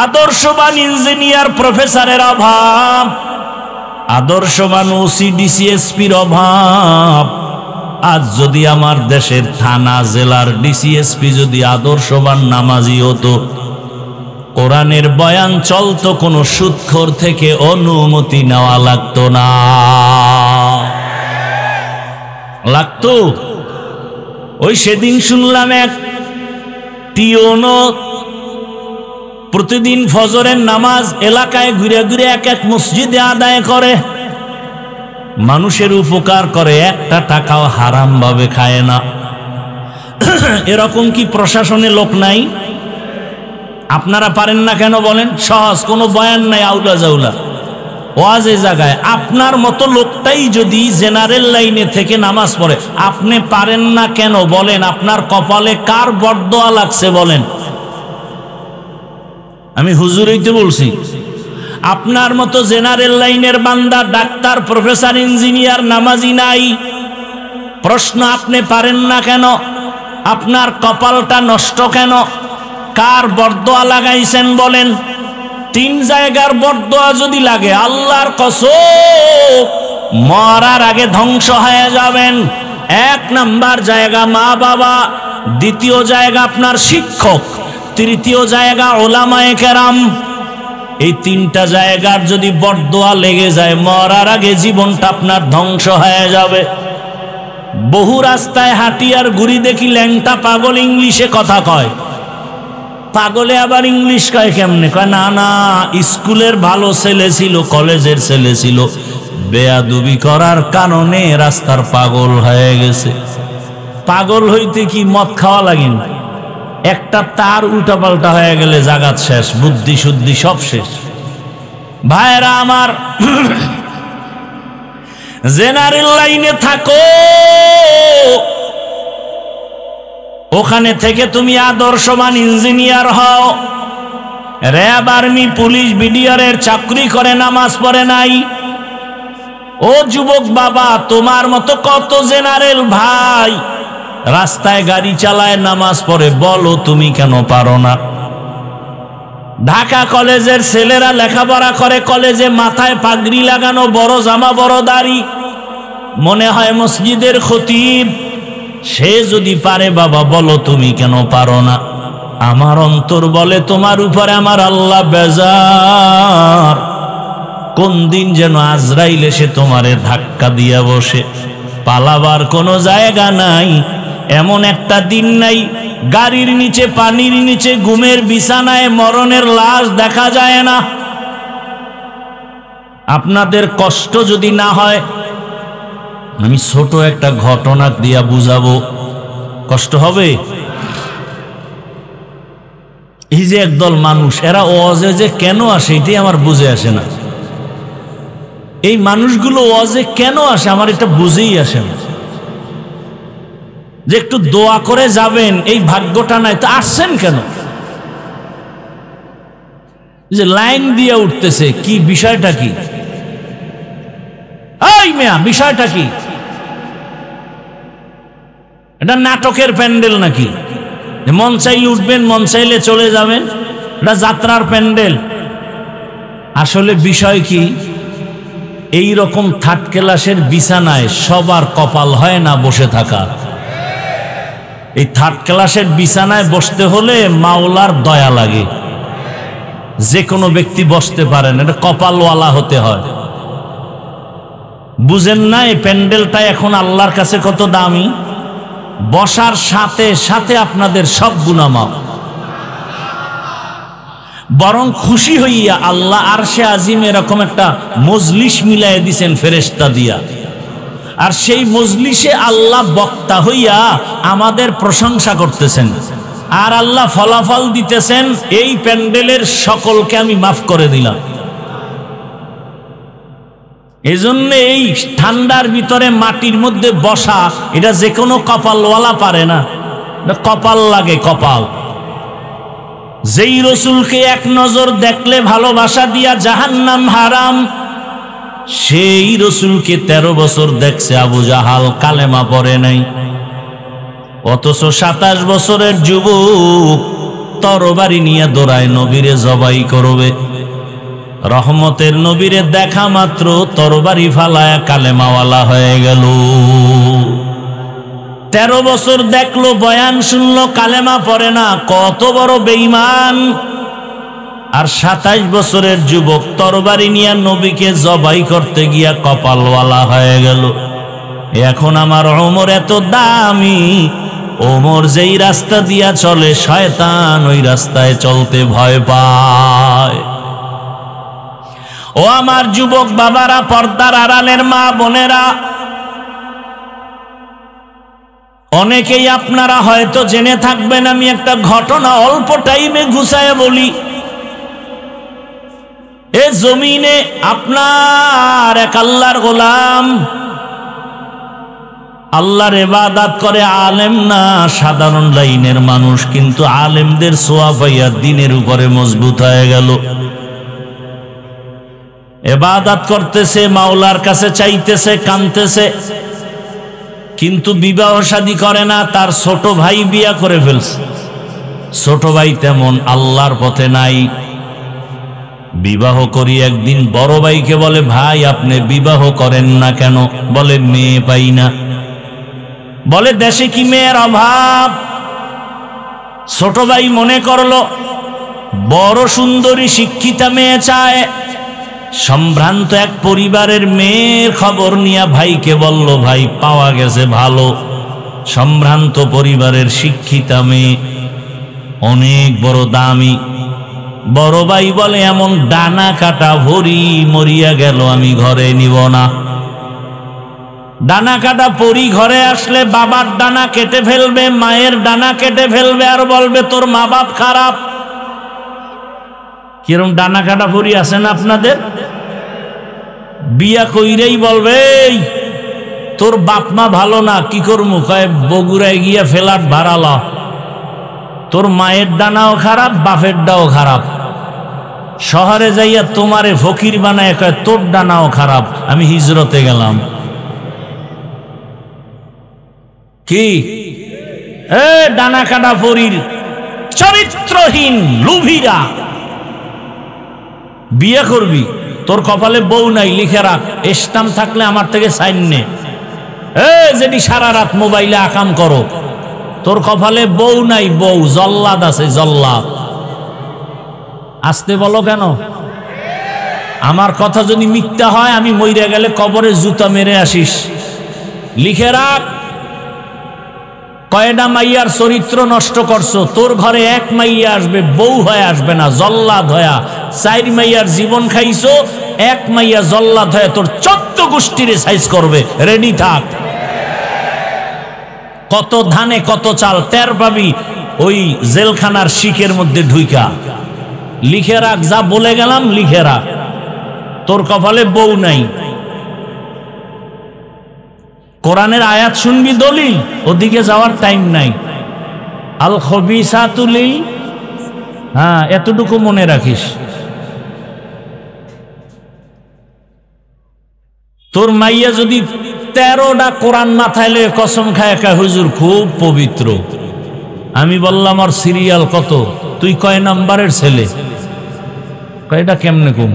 আদর্শবান ইঞ্জিনিয়ার প্রফেসরের অভাব, আদর্শবান ওসি ডিসি এসপির অভাব। আজ যদি আমার দেশের থানা জেলার ডিসিএসপি যদি আদর্শবান নামাজি হতো, কোরআনের বয়ান চলতো, কোনো সুদখোর থেকে অনুমতি নেওয়া লাগতো না। লাগতো? ওই সেদিন শুনলাম এক টিওনো প্রতিদিন ফজরের নামাজ এলাকায় ঘুরে ঘুরে এক এক মসজিদে আদায় করে, মানুষের উপকার করে, একটা টাকাও হারাম ভাবে খায় না। এরকম কি প্রশাসনে লোক নাই? আপনারা পারেন না কেন বলেন? সহজ, কোনো বয়ান নাই, আউলা জাউলা ওয়াজে জায়গায় আপনার মতো লোকটাই যদি জেনারেল লাইনে থেকে নামাজ পড়ে, আপনি পারেন না কেন বলেন? আপনার কপালে কার বরদোয়া লাগছে বলেন? আমি হুজুর হইতে বলছি। আপনার মতো জেনারেল লাইনের বান্দা, ডাক্তার, প্রফেসর, ইঞ্জিনিয়ার নামাজি নাই। প্রশ্ন, আপনি পারেন না কেন? আপনার কপালটা নষ্ট কেন? কার বরদোয়া লাগাইছেন বলেন? 3 জায়গার বরদোয়া যদি লাগে, আল্লাহর কসম মরার আগে ধ্বংস হয়ে যাবেন। 1 নাম্বার জায়গা মা বাবা, 2য় জায়গা আপনার শিক্ষক, 3য় জায়গা ওলামায়ে কেরাম। এই 3টা জায়গার যদি বরদোয়া লেগে যায়, মরার আগে জীবনটা আপনার ধ্বংস হয়ে যাবে। বহু রাস্তায় হাঁটি আর ঘুরি দেখি ল্যাংটা পাগল ইংলিশে কথা কয়। পাগলে আবার ইংলিশ কয় কেমনে? কয় না না, স্কুলের ভালো ছেলে ছিল, কলেজের ছেলে ছিল, বেয়াদবি করার কারণে রাস্তার পাগল হয়ে গেছে। পাগল হইতে কি মদ খাওয়া লাগেন? একটা তার উল্টাপাল্টা হয়ে গেলে জাগাত শেষ, বুদ্ধি শুদ্ধি সব শেষ। ভাইরা আমার, জেনারেল লাইনে থাকো, ওখানে থেকে তুমি আদর্শবান ইঞ্জিনিয়ার হও। র্যাব, আর্মি, পুলিশ, বিডিআরের চাকরি করে নামাজ পড়ে নাই। ও যুবক বাবা, তোমার মতো কত জেনারেল ভাই রাস্তায় গাড়ি চালায়, নামাজ পড়ে, বলো তুমি কেন পারো না? ঢাকা কলেজের ছেলেরা লেখাপড়া করে, কলেজে মাথায় পাগড়ি লাগানো, বড় জামা, বড় দাড়ি, মনে হয় মসজিদের খতিব। সে যদি পারে, বাবা বলো তুমি কেন পারো না? আমার অন্তর বলে তোমার উপরে আমার আল্লাহ বেজার। কোন দিন যেন আজরাইল এসে তোমারে ধাক্কা দিয়া বসে, পালাবার কোনো জায়গা নাই। এমন একটা দিন নাই গাড়ির নিচে, পানির নিচে, ঘুমের বিছানায় মরণের লাশ দেখা যায় না। আপনাদের কষ্ট যদি না হয়, আমি ছোট একটা ঘটনা দিয়া বুঝাবো। কষ্ট হবে? এই যে একদল মানুষ, এরা ওয়াজে যে কেন আসে এটাই আমার বুঝে আসে না। এই মানুষগুলো ওয়াজে কেন আসে আমার এটা বুঝেই আসে না। যে একটু দোয়া করে যাবেন, এই ভাগ্যটা নাই, তো আসছেন কেন? যে লাইন দিয়ে উঠতেছে, কি বিষয়টা কি? এই মিয়া, বিষয়টা কি? এটা নাটকের প্যান্ডেল নাকি? মন চাইলে উঠবেন, মন চাইলে চলে যাবেন, এটা যাত্রার প্যান্ডেল? আসলে বিষয় কি, এই রকম 3rd ক্লাসের বিছানায় সবার কপাল হয় না বসে থাকা। এই 3rd ক্লাসের বিছানায় বসতে হলে মাওলার দয়া লাগে। যে কোনো ব্যক্তি বসতে পারেন, এটা কপালওয়ালা হতে হয়। বুঝেন না এই প্যান্ডেলটা এখন আল্লাহর কাছে কত দামি? বসার সাথে সাথে আপনাদের সব গুনাহ মাফ। বরং খুশি হইয়া আল্লাহ আরশে আজিম এরকম একটা মজলিস মিলাই দিছেন ফেরেশতা দিয়া, আর সেই মজলিসে আল্লাহ বক্তা হইয়া আমাদের প্রশংসা করতেছেন, আর আল্লাহ ফলাফল দিতেছেন, এই প্যান্ডেলের সকলকে আমি মাফ করে দিলাম। এজন্য এই ঠান্ডার ভিতরে মাটির মধ্যে বসা, এটা যে কোনো কপালওয়ালা পারে না, কপাল লাগে, কপাল। যেই রসুলকে এক নজর দেখলে ভালোবাসা দিয়া জাহান্নাম হারাম, সেই রসুলকে 13 বছর দেখছে আবু জাহাল, কালেমা পড়ে নাই। অথচ 27 বছরের যুবক তরবারি নিয়ে দৌড়ায় নবীরে জবাই করবে। রহমতের নবীরে দেখা মাত্র তরবারি ফালায়া কালেমাওয়ালা হয়ে গেল। 13 বছর দেখলো, বয়ান শুনলো, কালেমা পড়ে না, কত বড় বেঈমান। আর 27 বছরের যুবক তরবারি নিয়ে নবীকে জবাই করতে গিয়া কপালওয়ালা হয়ে গেল। এখন আমার ওমর এত দামি, ওমর যেই রাস্তা দিয়া চলে শয়তান ওই রাস্তায় চলতে ভয় পায়। ও আমার যুবক বাবারা, পর্দার আড়ালের মা বোনেরা, অনেকেই আপনারা হয়তো জেনে থাকবেন, আমি একটা ঘটনা অল্প টাইমে গুছায় বলি। এ জমিনে আপনার এক আল্লাহর গোলাম, আল্লাহর ইবাদত করে, আলেম না, সাধারণ লাইনের মানুষ, কিন্তু আলেমদের সোয়া পাইয়া দিনের উপরে মজবুত হয়ে গেল। ইবাদত করতেছে, মাওলার কাছে চাইতেছে, কাঁদতেছে, কিন্তু বিবাহ শাদী করে না। তার ছোট ভাই বিয়া করে ফেলছে। ছোট ভাই তেমন আল্লাহর পথে নাই। বিবাহ করি একদিন বড় ভাইকে বলে, ভাই আপনি বিবাহ করেন না কেন? বলে মেয়ে পাই না। বলে দেশে কি মেয়ের অভাব? ছোট ভাই মনে করলো বড় সুন্দরী শিক্ষিতা মেয়ে চায়। সম্ভ্রান্ত এক পরিবারের মেয়ের খবর নিয়ে ভাইকে বলল, ভাই পাওয়া গেছে ভালো সম্ভ্রান্ত পরিবারের শিক্ষিতা মেয়ে, অনেক বড় দামি। বড় ভাই বলে, এমন ডানা কাটা ভরি মরিয়া গেল, আমি ঘরে নিব না। ডানা কাটা পরি ঘরে আসলে বাবার ডানা কেটে ফেলবে, মায়ের ডানা কেটে ফেলবে, আর বলবে তোর মা বাপ খারাপ। কিরম ডানা কাটা পরি আছে না আপনাদের? বিয়া কইরেই বলবে, তোর বাপ মা ভালো না, কি করমু? কয় বগুড়ায় গিয়া ফ্ল্যাট ভাড়ালা, তোর মায়ের ডানাও খারাপ, বাপের ডাও খারাপ। শহরে যাইয়া তোমারে ফকির বানায় কয় তোর ডানাও খারাপ, আমি হিজরতে গেলাম। কি ডানা কাটা পরির চরিত্রহীন লুভিরা বিয়ে করবি, তোর কপালে বউ নাই, লিখে রাখ, স্টাম্প থাকলে আমার থেকে সাইন নে। যেটি সারা রাত মোবাইলে আকাম করো, তোর কপালে বউ নাই, বউ জল্লাদ আছে, জল্লাদ। আসতে বলো কেন? আমার কথা যদি মিথ্যা হয়, আমি মইরা গেলে কবরে জুতা মেরে আসিস। লিখে রাখ, কয়টা মাইয়ার চরিত্র নষ্ট করছো। তোর ঘরে এক মাইয়া আসবে, বউ হয়ে আসবে না, জল্লাদ হয়া। 4 মাইয়ার জীবন খাইছো, এক মাইয়া জল্লাদ হয়ে তোর 14 গোষ্ঠীরে সাইজ করবে। রেডি থাক। কত ধানে কত চাল টের পাবি ওই জেলখানার শিকের মধ্যে ঢুইকা। লিখে রাখ, যা বলে গেলাম লিখে রাখ। তোর কপালে বউ নাই। কোরআনের আয়াত শুনবি দলিল, ওদিকে যাওয়ার টাইম নাই। আল খবিসাতু লিল, হ্যাঁ এতটুকু মনে রাখিস। তোর মাইয়া যদি 13টা কোরআন মাথায় লয়ে কসম খায় একা, হুজুর খুব পবিত্র। আমি বললাম আর সিরিয়াল কত? তুই কয় নাম্বারের ছেলে? কয়টা কেমনে কম?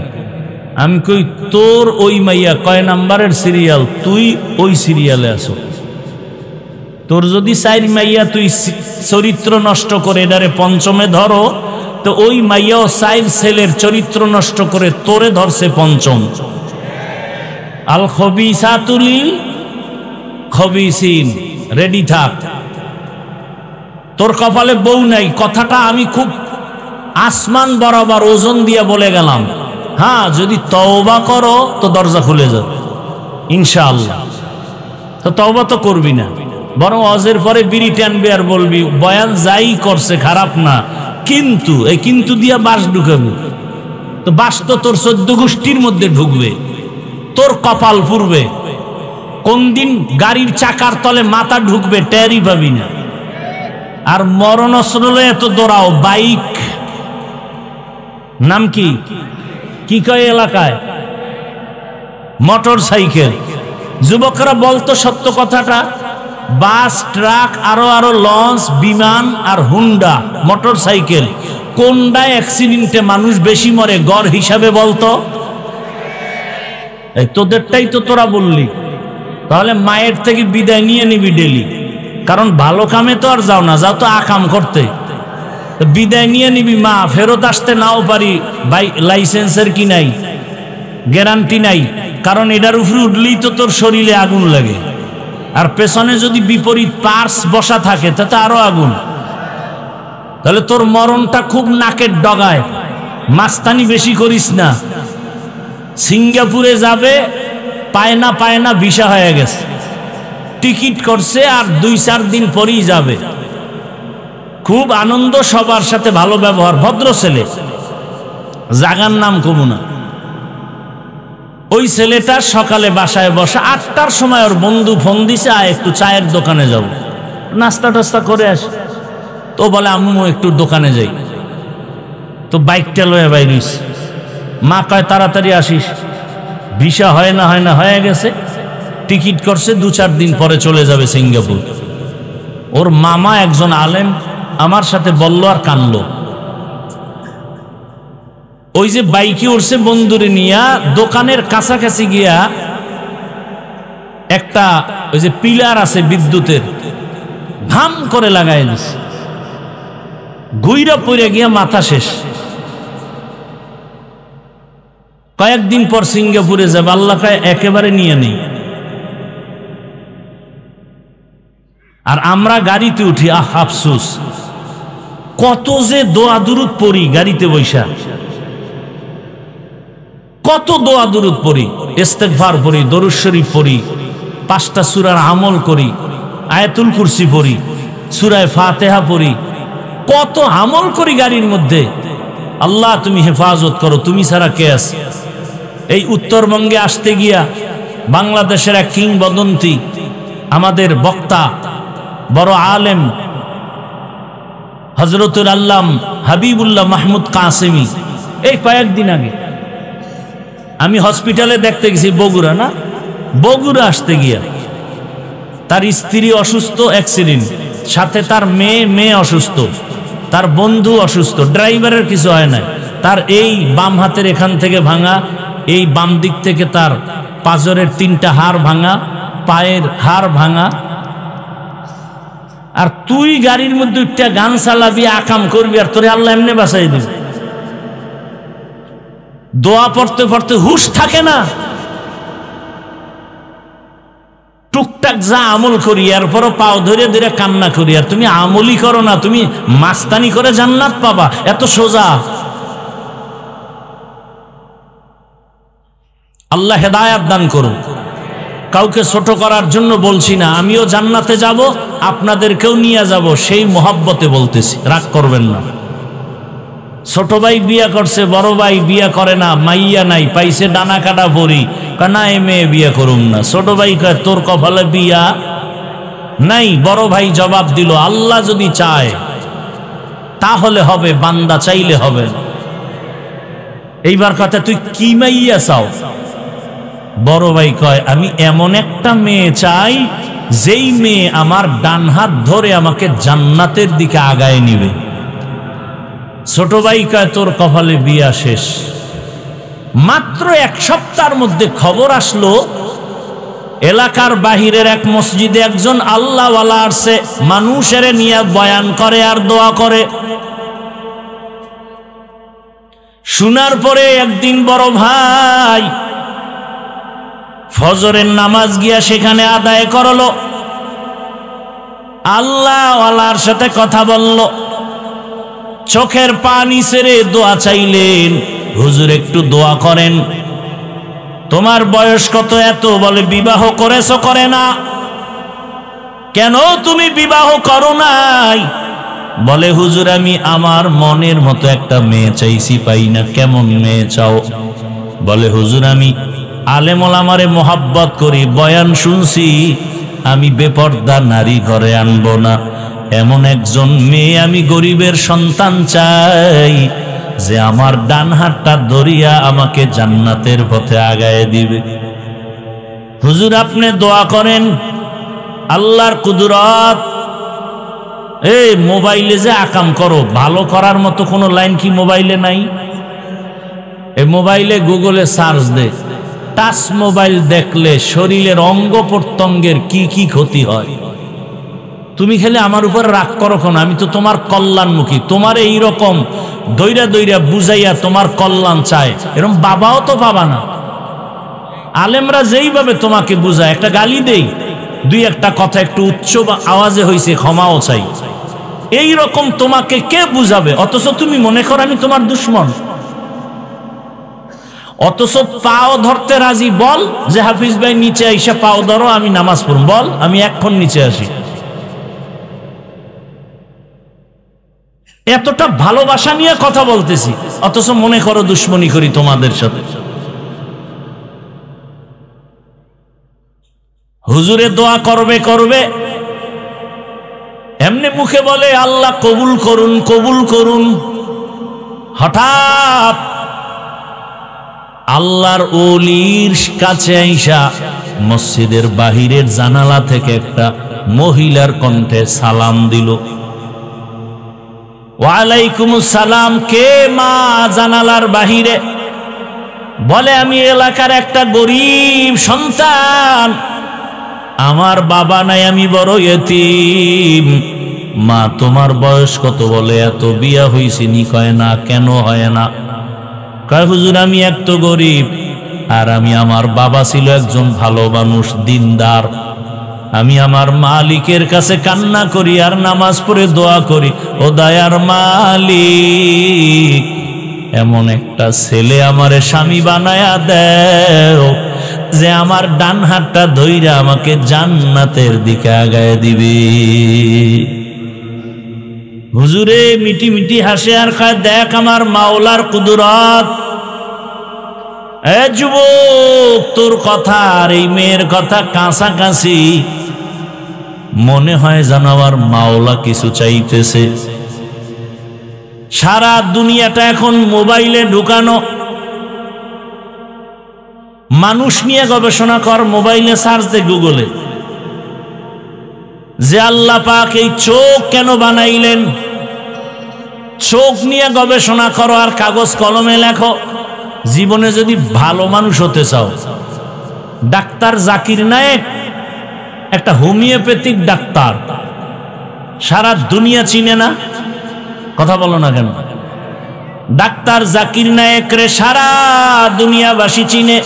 আমি কই তোর ওই মাইয়া কয় নাম্বারের সিরিয়াল? তুই ওই সিরিয়ালে আছো। তোর যদি 4 মাইয়া তুই চরিত্র নষ্ট করে এটারে পঞ্চমে ধরো, তো ওই মাইয়াও 4 ছেলের চরিত্র নষ্ট করে তোরে ধরছে পঞ্চম। আল খবিসাতু লিল খবিসিন, রেডি থাক। তোর কপালে বউ নাই, কথাটা আমি খুব আসমান বরাবর ওজন দিয়ে বলে গেলাম। হ্যাঁ, যদি তওবা করো তো দরজা খুলে যাবে ইনশাআল্লাহ। তো তওবা তো করবি না, বরং অজের পরে বিড়ি টানবি আর বলবি বয়ান যাই করছে খারাপ না, কিন্তু এই কিন্তু দিয়া বাস ঢুকাবি। তো বাস তো তোর 14 গোষ্ঠীর মধ্যে ঢুকবে, তোর কপাল পুড়বে। কোন দিন গাড়ির চাকার তলে মাথা ঢুকবে টেরই পাবি না। আর মরণ অস্ত্রলে এত দৌড়াও, বাইক নাম কি কি কয় এলাকায়? Motor cycle. যুবকরা বলতো সত্য কথাটা, বাস, ট্রাক, আরো আরো লঞ্চ, বিমান আর হুন্ডা মোটর সাইকেল, কোনটা অ্যাক্সিডেন্টে মানুষ বেশি মরে গড় হিসাবে বলতো? এই তোদেরটাই তো তোরা বললি। তাহলে মায়ের থেকে বিদায় নিয়ে নিবি ডেলি। কারণ ভালো কামে তো আর যাও না, যাও তো আকাম করতে। বিদায় নিয়ে নিবি, মা ফেরত আসতে নাও পারি, লাইসেন্সের কি নাই, গ্যারান্টি নাই, কারণ এটার উপরে উঠলেই তো তোর শরীরে আগুন লাগে। আর পেছনে যদি বিপরীত পার্স বসা থাকে তাতে আরো আগুন। তাহলে তোর মরণটা খুব নাকের ডগায়। মাস্তানি বেশি করিস না। সিঙ্গাপুরে যাবে, পায় না ভিসা হয়ে গেছে, টিকিট করছে, আর 2-4 দিন পরেই যাবে। খুব আনন্দ, সবার সাথে ভালো ব্যবহার, ভদ্র ছেলে, জাগার নাম কমু না। ওই ছেলেটা সকালে বাসায় বসা, 8টার সময় ওর বন্ধু ফোন দিছে, আয় একটু চায়ের দোকানে যাব, নাস্তা টাস্তা করে আসি। তো বলে আম্মু একটু দোকানে যাই। তো বাইকটা লয়ে বাইরিস, মা কয় তাড়াতাড়ি আসিস, ভিসা হয় না হয়ে গেছে, টিকিট করছে, 2-4 দিন পরে চলে যাবে সিঙ্গাপুর। ওর মামা একজন আলেম আমার সাথে বলল আর কানলো। ওই যে বাইকে উঠছে বন্ধুরে নিয়া, দোকানের কাছাকাছি গিয়া একটা ওই যে পিলার আছে বিদ্যুতের, ধাম করে লাগাই দিছে, ঘুইরা পড়ে গিয়া মাথা শেষ। কয়েকদিন পর সিঙ্গাপুরে যাবে, আল্লাহ কয় একেবারে নিয়ে নেই। আর আমরা গাড়িতে উঠি, আফসোস, কত যে দোয়া দুরুদ পড়ি গাড়িতে বৈশা, কত দোয়া দুরুদ পড়ি, ইস্তেগফার পড়ি, দরুদ শরীফ পড়ি, 5টা সূরার আমল করি, আয়াতুল কুরসি পড়ি, সূরা ফাতিহা পড়ি, কত আমল করি গাড়ির মধ্যে। আল্লাহ তুমি হেফাজত করো, তুমি ছাড়া কে আছে। এই উত্তরবঙ্গে আসতে গিয়া বাংলাদেশের এক কিংবদন্তি আমাদের বক্তা, বড় আলেম হযরতুল আল্লাম হাবিবুল্লাহ মাহমুদ কাসেমি, এই কয়েকদিন আগে আমি হসপিটালে দেখতে গেছি, বগুড়া আসতে গিয়া তার স্ত্রী অসুস্থ, অ্যাক্সিডেন্ট, সাথে তার মেয়ে অসুস্থ, তার বন্ধু অসুস্থ, ড্রাইভারের কিছু হয় না, তার এই বাম হাতের এখান থেকে ভাঙা, এই বাম দিক থেকে তার পাঁজরের 3টা হাড় ভাঙা, পায়ের হাড় ভাঙা। আর তুই গাড়ির মধ্যে একটা গান চালাবি, আকাম করবি, আর তোরে আল্লাহ এমনি বাঁচাই দিবি। দোয়া পড়তে পড়তে হুশ থাকে না। টুকটাক যা আমল করি, এরপরও পাও ধরে ধরে কান্না করি, আর তুমি আমলই করো না, তুমি মাস্তানি করে জান্নাত পাবা, এত সোজা। আল্লাহ হেদায়াত দান করুন। কাউকে ছোট করার জন্য বলছি না, আমিও জান্নাতে যাব, আপনাদেরকেও নিয়ে যাব, সেই মোহাব্বতে বলতেছি, রাগ করবেন না। ছোট ভাই বিয়া করছে, বড় ভাই বিয়া করে না, মাইয়া নাই, পাইছে ডানা কাটা পরি, কানা এ মেয়ে বিয়া করুম না। ছোট ভাই কয় তোর কপালে বিয়া নাই। বড় ভাই জবাব দিল, আল্লাহ যদি চায় তাহলে হবে, বান্দা চাইলে হবে। এইবার কথা, তুই কি মাইয়া চাও? বড় ভাই কয় আমি এমন একটা মেয়ে চাই, যেই মেয়ে আমার ডান হাত ধরে আমাকে জান্নাতের দিকে আগায় নিবে। ছোট ভাই কয় তোর কপালে বিয়া শেষ। মাত্র 1 সপ্তাহের মধ্যে খবর আসলো, এলাকার বাহিরের এক মসজিদে একজন আল্লাহওয়ালা আসছে, মানুষের নিয়ে বয়ান করে আর দোয়া করে। শোনার পরে একদিন বড় ভাই ফজরের নামাজ গিয়া সেখানে আদায় করলো, আল্লাহওয়ালার সাথে কথা বলল, চোখের পানি ছেড়ে দোয়া চাইলেন, হুজুর একটু দোয়া করেন। তোমার বয়স কত? এত। বলে বিবাহ করেছো? করে না। কেন তুমি বিবাহ করো নাই? বলে হুজুর আমি আমার মনের মতো একটা মেয়ে চাইছি, পাই না। কেমন মেয়ে চাও? বলে হুজুর আমি আলেম ওলামারে মোহাব্বত করি, বয়ান শুনছি, আমি বেপর্দা নারী ঘরে আনবো না, এমন একজন মেয়ে আমি গরিবের সন্তান চাই, যে আমার ডান হাতটা ধরিয়া আমাকে জান্নাতের পথে আগায় দিবে। হুজুর আপনি দোয়া করেন, আল্লাহর কুদরত। এই মোবাইলে যে আকাম করো, ভালো করার মতো কোনো লাইন কি মোবাইলে নাই? এই মোবাইলে গুগলে সার্চ দে, টাচ মোবাইল দেখলে শরীরের অঙ্গ প্রত্যঙ্গের কি কি ক্ষতি হয়। তুমি খেলে আমার উপর রাগ করো কেন? আমি তো তোমার কল্যাণমুখী, তোমার এইরকম দইরা দইরা বুঝাইয়া তোমার কল্যাণ চায়, এরকম বাবাও তো পাবা না। আলেমরা যেইভাবে তোমাকে বুঝায়, একটা গালি দেই, দুই একটা কথা একটু উচ্চ আওয়াজে হয়েছে, ক্ষমাও চাই, এই রকম তোমাকে কে বুঝাবে? অথচ তুমি মনে করো আমি তোমার দুশ্মন। অথচ পাও ধরতে রাজি, বল যে হাফিজ ভাই নিচে আইসা পাও ধরো, আমি নামাজ পড়ব, বল আমি এখন নিচে আসি। এতটা ভালোবাসা নিয়ে কথা বলতেছি, অথচ মনে করো দুশ্মনী করি তোমাদের সাথে। হুজুরে দোয়া করবে করবে, এমনি মুখে বলে আল্লাহ কবুল করুন কবুল করুন, হঠাৎ আল্লাহর ওলির কাছে আইসা মসজিদের বাহিরের জানালা থেকে একটা মহিলার কণ্ঠে সালাম দিল। ওয়ালাইকুমুস সালাম। কে মা? জানালার বাহিরে। বলে আমি এলাকার একটা গরিব সন্তান, আমার বাবা নাই, আমি বড় ইতিম। মা তোমার বয়স কত? বলে এত, বিয়া হইছে নি? কয় না। কেন হয় না? কয় হুজুর আমি এক তো গরিব, আর আমি, আমার বাবা ছিল একজন ভালো মানুষ, দিনদার, আমি আমার মালিকের কাছে কান্না করি আর নামাজ পড়ে দোয়া করি, ও দয়ার মালিক এমন একটা ছেলে আমারে স্বামী বানায়া দেও যে আমার ডান হাতটা ধইরা আমাকে জান্নাতের দিকে আগায় দিবে। হুজুরে মিটি মিটি হাসে আর কয় দেখ আমার মাওলার কুদরত। এ যুবক, তোর কথা আর এই মেয়ের কথা কাছাকাছি, মনে হয় যেন আমার মাওলা কিছু চাইতেছে। সারা দুনিয়াটা এখন মোবাইলে ঢুকানো, মানুষ নিয়ে গবেষণা কর, মোবাইলে সার্চ দে গুগলে, যে আল্লাহ পাক এই চোখ কেন বানাইলেন, চোখ নিয়ে গবেষণা করো আর কাগজ কলমে লেখো। জীবনে যদি ভালো মানুষ হতে চাও, ডাক্তার জাকির নায়েক একটা হোমিওপ্যাথিক ডাক্তার, সারা দুনিয়া চিনে না? কথা বলো না কেন? ডাক্তার জাকির নায়েক রে সারা দুনিয়াবাসী চিনে।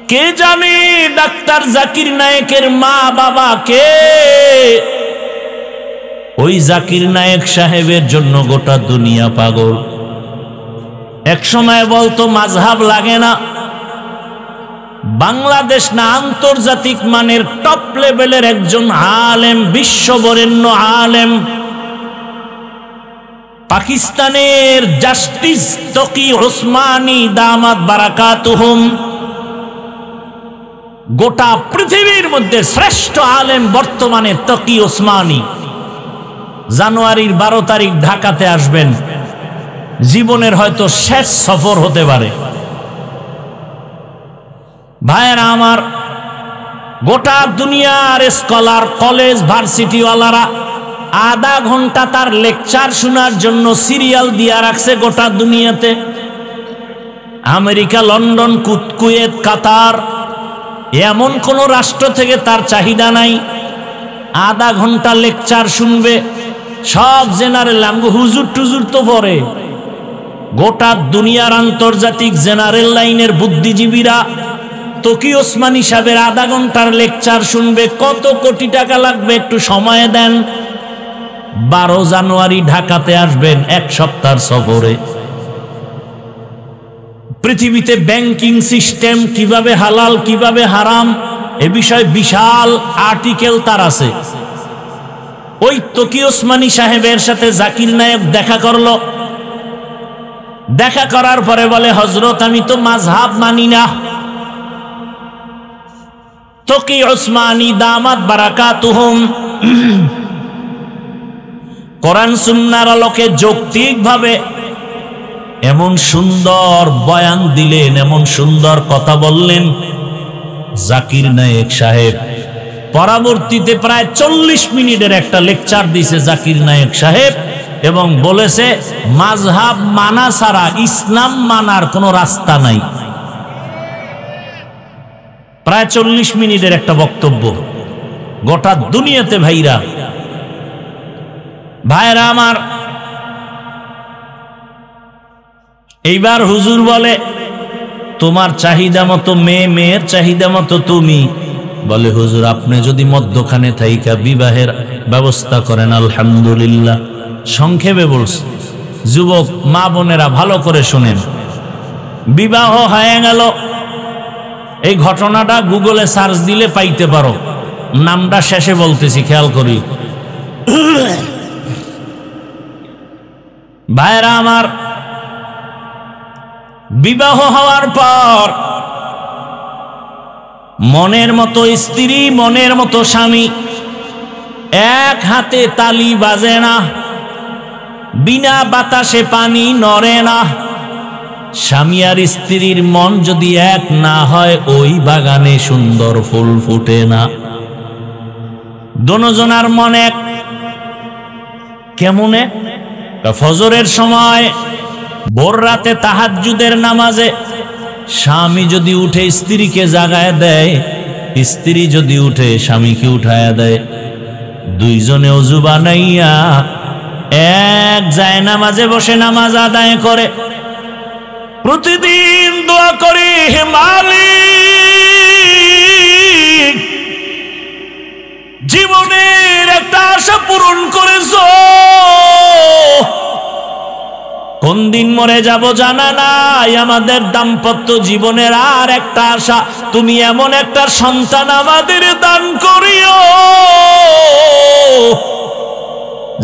কে জানে ডাক্তার জাকির নায়েকের মা বাবা কে? ওই জাকির নায়েক সাহেবের জন্য গোটা দুনিয়া পাগল। এক সময় বলতো মাযহাব লাগে না, বাংলাদেশ না আন্তর্জাতিক মানের টপ লেভেলের একজন আলেম, বিশ্ববরেণ্য আলেম, পাকিস্তানের জাস্টিস তকি ওসমানী দামাত বারাকাতুহুম, গোটা পৃথিবীর মধ্যে শ্রেষ্ঠ আলেম বর্তমানে তকি ওসমানী, জানুয়ারির 12 তারিখ ঢাকাতে আসবেন, জীবনের হয়তো শেষ সফর হতে পারে। ভাইয়েরা আমার, গোটা দুনিয়ার স্কলার, কলেজ ভার্সিটিওয়ালারা আধা ঘন্টা তার লেকচার শোনার জন্য সিরিয়াল দিয়া রাখছে গোটা দুনিয়াতে। আমেরিকা, লন্ডন, কুয়েত, কাতার, এমন কোন রাষ্ট্র থেকে তার চাহিদা নাই। আধা ঘন্টা লেকচার শুনবে, সব জেনারেল, আমগো হুজুর টুজুর তো পরে, গোটা দুনিয়ার আন্তর্জাতিক জেনারেল লাইনের বুদ্ধিজীবীরা তকি ওসমানী সাহেবের আধা ঘন্টার লেকচার শুনবে। কত কোটি টাকা লাগবে একটু সময় দেন। 12 জানুয়ারি ঢাকাতে আসবেন, এক সপ্তাহের সফরে। পৃথিবীতে ব্যাংকিং সিস্টেম কিভাবে হালাল কিভাবে হারাম এ বিষয়ে বিশাল আর্টিকেল তার আছে। ওই তকি ওসমানী সাহেবের সাথে জাকির নায়েক দেখা করলো। দেখা করার পরে বলে, হযরত আমি তো মাযহাব মানি না। তকি ওসমানী দামাত বারাকাতুহুম কোরআন সুন্নাহর আলোকে যৌক্তিকভাবে এমন সুন্দর বয়ান দিলেন, এমন সুন্দর কথা বললেন জাকির নায়েক সাহেব। পরবর্তীতে প্রায় 40 মিনিটের একটা লেকচার দিয়েছে জাকির নায়েক সাহেব, এবং বলেছে মাযহাব মানা ছাড়া ইসলাম মানার কোনো রাস্তা নাই। প্রায় 40 মিনিটের একটা বক্তব্য। গোটা দুনিয়াতে ভাইরা। ভাইরা আমার, এইবার হুজুর বলে তোমার চাহিদা মতো মেয়ে, মেয়ের চাহিদা মতো তুমি। বলে হুজুর আপনি যদি মধ্যখানে থাইকা বিবাহের ব্যবস্থা করেন আলহামদুলিল্লাহ। সংক্ষেপে বলছি, যুবক মা বোনেরা ভালো করে শুনেন, বিবাহ হয়ে গেল। এই ঘটনাটা গুগলে সার্চ দিলে পাইতে পারো, নামটা শেষে বলতেছি, খেয়াল করি। ভাইরা আমার, বিবাহ হওয়ার পর মনের মতো স্ত্রী, মনের মতো স্বামী, এক হাতে তালি বাজে না, বিনা বাতাসে পানি নড়ে না। স্বামী আর স্ত্রীর মন যদি এক না হয়, ওই বাগানে সুন্দর ফুল ফুটে না। দোনোজনার মন এক। কেমনে? ফজরের সময়, ভোর রাতে তাহাজ্জুদের নামাজে স্বামী যদি উঠে স্ত্রীকে জাগায় দেয়, স্ত্রী যদি উঠে স্বামীকে উঠায়া দেয়, দুইজনে ওযু বানাইয়া এক যায় নামাজে বসে নামাজ আদায় করে। প্রতিদিন দোয়া করি, হে মালিক, জীবনের একটা আশা পূরণ করেছো। কোন দিন মরে যাব জানা নাই, আমাদের দাম্পত্য জীবনের আর একটা আশা, তুমি এমন একটা সন্তান আমাদের দান করিও,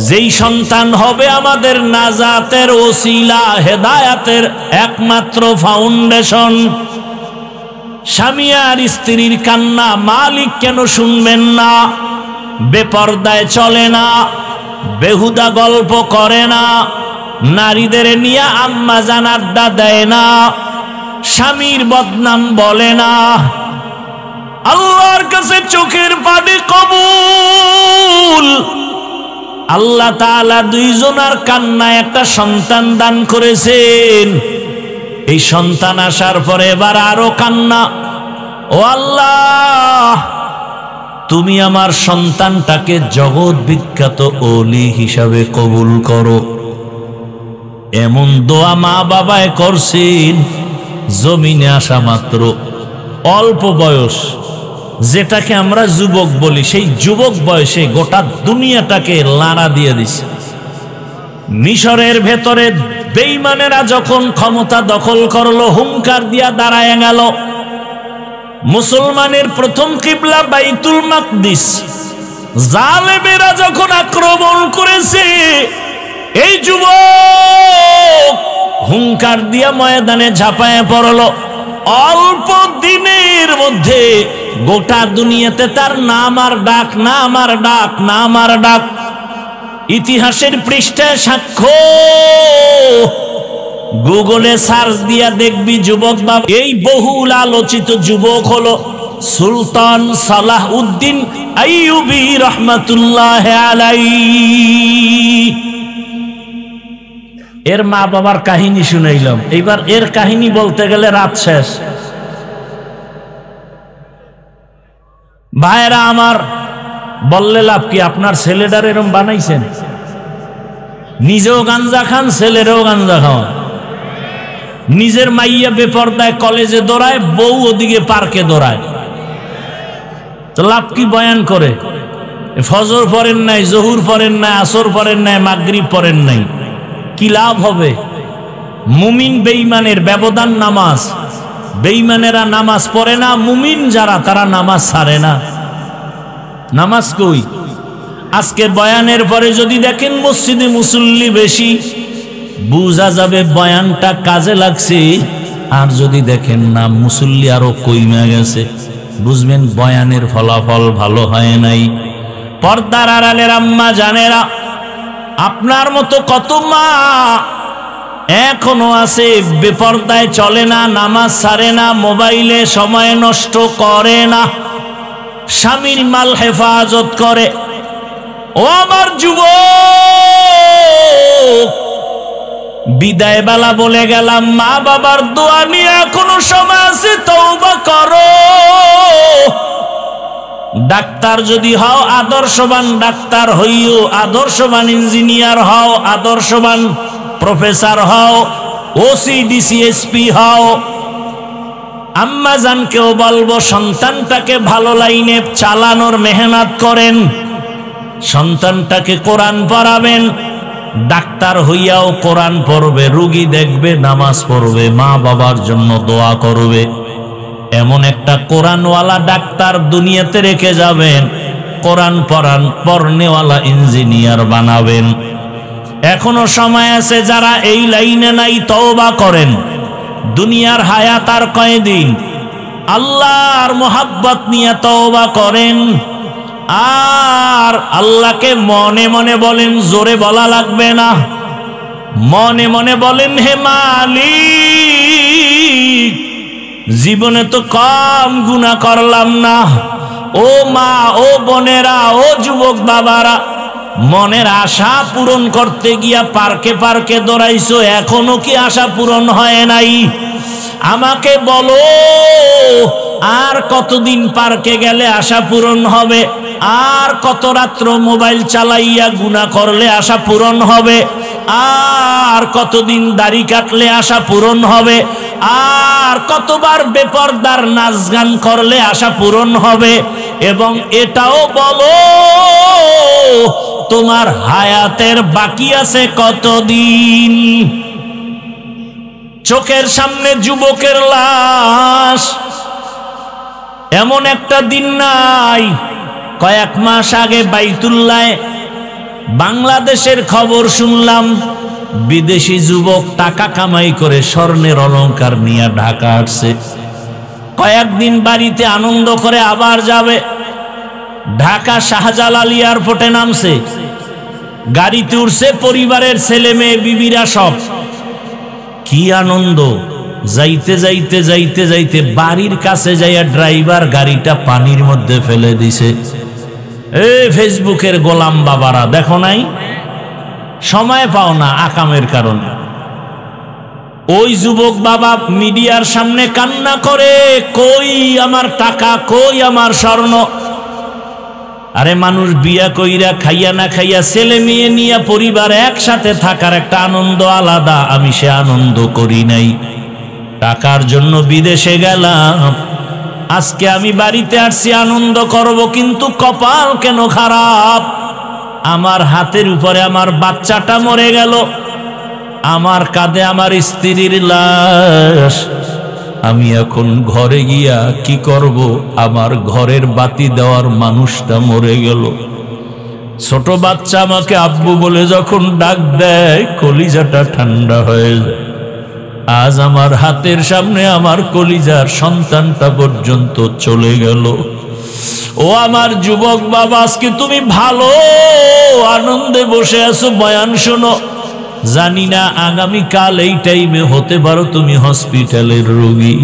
যেই সন্তান হবে আমাদের নাজাতের ওসিলা, হেদায়াতের একমাত্র ফাউন্ডেশন। স্বামী আর স্ত্রীর কান্না মালিক কেন শুনবেন না? বেপরদায় চলে না, বেহুদা গল্প করে না, নারীদের নিয়ে আম্মা জান আড্ডা দেয় না, স্বামীর বদনাম বলে না। আল্লাহর কাছে চোখের পানি কবুল। আল্লাহ তাআলা দুইজনার কান্নায় একটা সন্তান দান করেছেন। এই সন্তান আসার পরে এবার আরো কান্না, ও আল্লাহ, তুমি আমার সন্তানটাকে জগৎ বিখ্যাত ওলি হিসাবে কবুল করো। এমন দোয়া মা বাবায় করছেন, জমিনে আসা মাত্র অল্প বয়স, যেটাকে আমরা যুবক বলি, সেই যুবক বয়সে গোটা দুনিয়াটাকে লাড়া দিয়ে দিছে। মিশরের ভেতরে বেঈমানেরা যখন ক্ষমতা দখল করলো, হুঙ্কার দিয়া দাঁড়ায় গেল। মুসলমানের প্রথম কিবলা বাইতুল মাকদিস, জালেমেরা যখন আক্রমণ করেছে, এই যুবক হুঙ্কার দিয়া ময়দানে ঝাঁপায় পড়লো। অল্প দিনের মধ্যে গোটা দুনিয়াতে তার নাম আর ডাক, নাম আর ডাক, নাম আর ডাক। ইতিহাসের পৃষ্ঠায় সাক্ষ্য, গুগলে সার্চ দিয়া দেখবি যুবক বাবা। এই বহুল আলোচিত যুবক হলো সুলতান সালাহউদ্দিন আইয়ুবী রহমাতুল্লাহ আলাইহি। এর মা বাবার কাহিনী শুনাইলাম, এইবার এর কাহিনী বলতে গেলে রাত শেষ। ভাইরা আমার, বললে লাভ কি? আপনার ছেলেটার এরম বানাইছেন? নিজেও গাঞ্জা খান, ছেলেরও গাঞ্জা খাওয়ান। নিজের মাইয়া বেপরদায় কলেজে দৌড়ায়, বউ ওদিকে পার্কে দৌড়ায়। তো লাভ কি বয়ান করে? ফজর পড়েন নাই, জহুর পড়েন নাই, আসর পড়েন নাই, মাগরিব পড়েন নাই, কি লাভ হবে? মুমিন বেঈমানের ব্যবধান নামাজ। বেঈমানেরা নামাজ পড়ে না, মুমিন যারা তারা নামাজ ছাড়ে না। নামাজ কই? আজকে বয়ানের পরে যদি দেখেন মসজিদে মুসল্লি বেশি, বুঝা যাবে বয়ানটা কাজে লাগছে। আর যদি দেখেন না, মুসল্লি আরো কইমা গেছে, বুঝবেন বয়ানের ফলাফল ভালো হয় নাই। পর্দার আড়ালের আম্মা জানেরা, আপনার মতো কত মা এখনো আছে বেপরদায় চলে না, নামাজ ছাড়ে না, মোবাইলে সময় নষ্ট করে না, স্বামীর মাল হেফাজত করে। ও আমার যুবক, বিদায় বেলা বলে গেলাম, মা বাবার দোয়া নিয়ে এখনো সময় আছে, তওবা করো। ডাক্তার যদি হও আদর্শবান ডাক্তার হইও, আদর্শবান ইঞ্জিনিয়ার হও, আদর্শবান প্রফেসর হও, ওসি ডিসি এসপি হও। আম্মা জানকেও বলবো সন্তানটাকে ভালো লাইনে চালানোর মেহনত করেন, সন্তানটাকে কোরআন পড়াবেন। ডাক্তার হইয়াও কোরআন পড়বে, রোগী দেখবে, নামাজ পড়বে, মা বাবার জন্য দোয়া করবে। এমন একটা কোরআনওয়ালা ডাক্তার দুনিয়াতে রেখে যাবেন, কোরআন পড়নেওয়ালা ইঞ্জিনিয়ার বানাবেন। এখনো সময় আছে, যারা এই লাইনে নাই তওবা করেন। দুনিয়ার হায়াত আর কয়দিন, আল্লাহর মোহাব্বত নিয়ে তওবা করেন। আর আল্লাহকে মনে মনে বলেন, জোরে বলা লাগবে না, মনে মনে বলেন, হে মালিক, জীবনে তো কম গুনাহ করলাম না। ও মা, ও বোনেরা, ও যুবক বাবারা, মনের আশা পূরণ করতে গিয়া পার্কে পার্কে দৌড়াইছো, এখনো কি আশা পূরণ হয় নাই? আমাকে বলো, আর কতদিন পার্কে গেলে আশা পূরণ হবে? আর কত রাত্র মোবাইল চালাইয়া গুনাহ করলে আশা পূরণ হবে? আর কতদিন দাড়ি কাটলে আশা পূরণ হবে? আর কতবার বেপরদার নাচ গান করলে আশা পূরণ হবে? এবং এটাও বলো, তোমার হায়াতের বাকি আছে কতদিন? চোখের সামনে যুবকের লাশ। এমন একটা দিন নাই, কয়েক মাস আগে বাইতুল্লাহ বাংলাদেশের খবর শুনলাম, বিদেশি যুবক টাকা কামাই করে স্বর্ণের অলংকার নিয়ে ঢাকা আসছে। কয়েকদিন বাড়িতে আনন্দ করে আবার যাবে। ঢাকা শাহজালাল এয়ারপোর্টে নামছে, গাড়িতে উঠছে পরিবারের ছেলে মেয়ে বিবিরা সব। কি আনন্দ! যাইতে যাইতে যাইতে যাইতে বাড়ির কাছে যাইয়া ড্রাইভার গাড়িটা পানির মধ্যে ফেলে দিছে। ফেসবুকের গোলাম বাবারা দেখো নাই, সময় পাও না আকামের কারণে। ওই যুবক বাবা মিডিয়ার সামনে কান্না করে, কই আমার টাকা, কই আমার স্বর্ণ? আরে মানুষ বিয়া কইরা খাইয়া না খাইয়া ছেলে মেয়ে নিয়ে পরিবার একসাথে থাকার একটা আনন্দ আলাদা, আমি সে আনন্দ করি নাই। টাকার জন্য বিদেশে গেলাম, আজকে আমি বাড়িতে আসছি আনন্দ করব, কিন্তু কপাল কেন খারাপ? আমার হাতের উপরে আমার বাচ্চাটা মরে গেল, আমার কাঁধে আমার স্ত্রীর লাশ। আমি এখন ঘরে গিয়া কি করব? আমার ঘরের বাতি দেওয়ার মানুষটা মরে গেল। ছোট বাচ্চা আমাকে আব্বু বলে যখন ডাক দেয়, কলিজাটা ঠান্ডা হয়ে যায়। আজ আমার হাতের সামনে আমার কলিজার সন্তানটা পর্যন্ত চলে গেল। ও আমার যুবক বাবা, আজকে তুমি ভালো আনন্দে বসে আছো, বয়ান শোনো। জানি না আগামীকাল এই টাইমে হতে পারো তুমি হসপিটালের রোগী।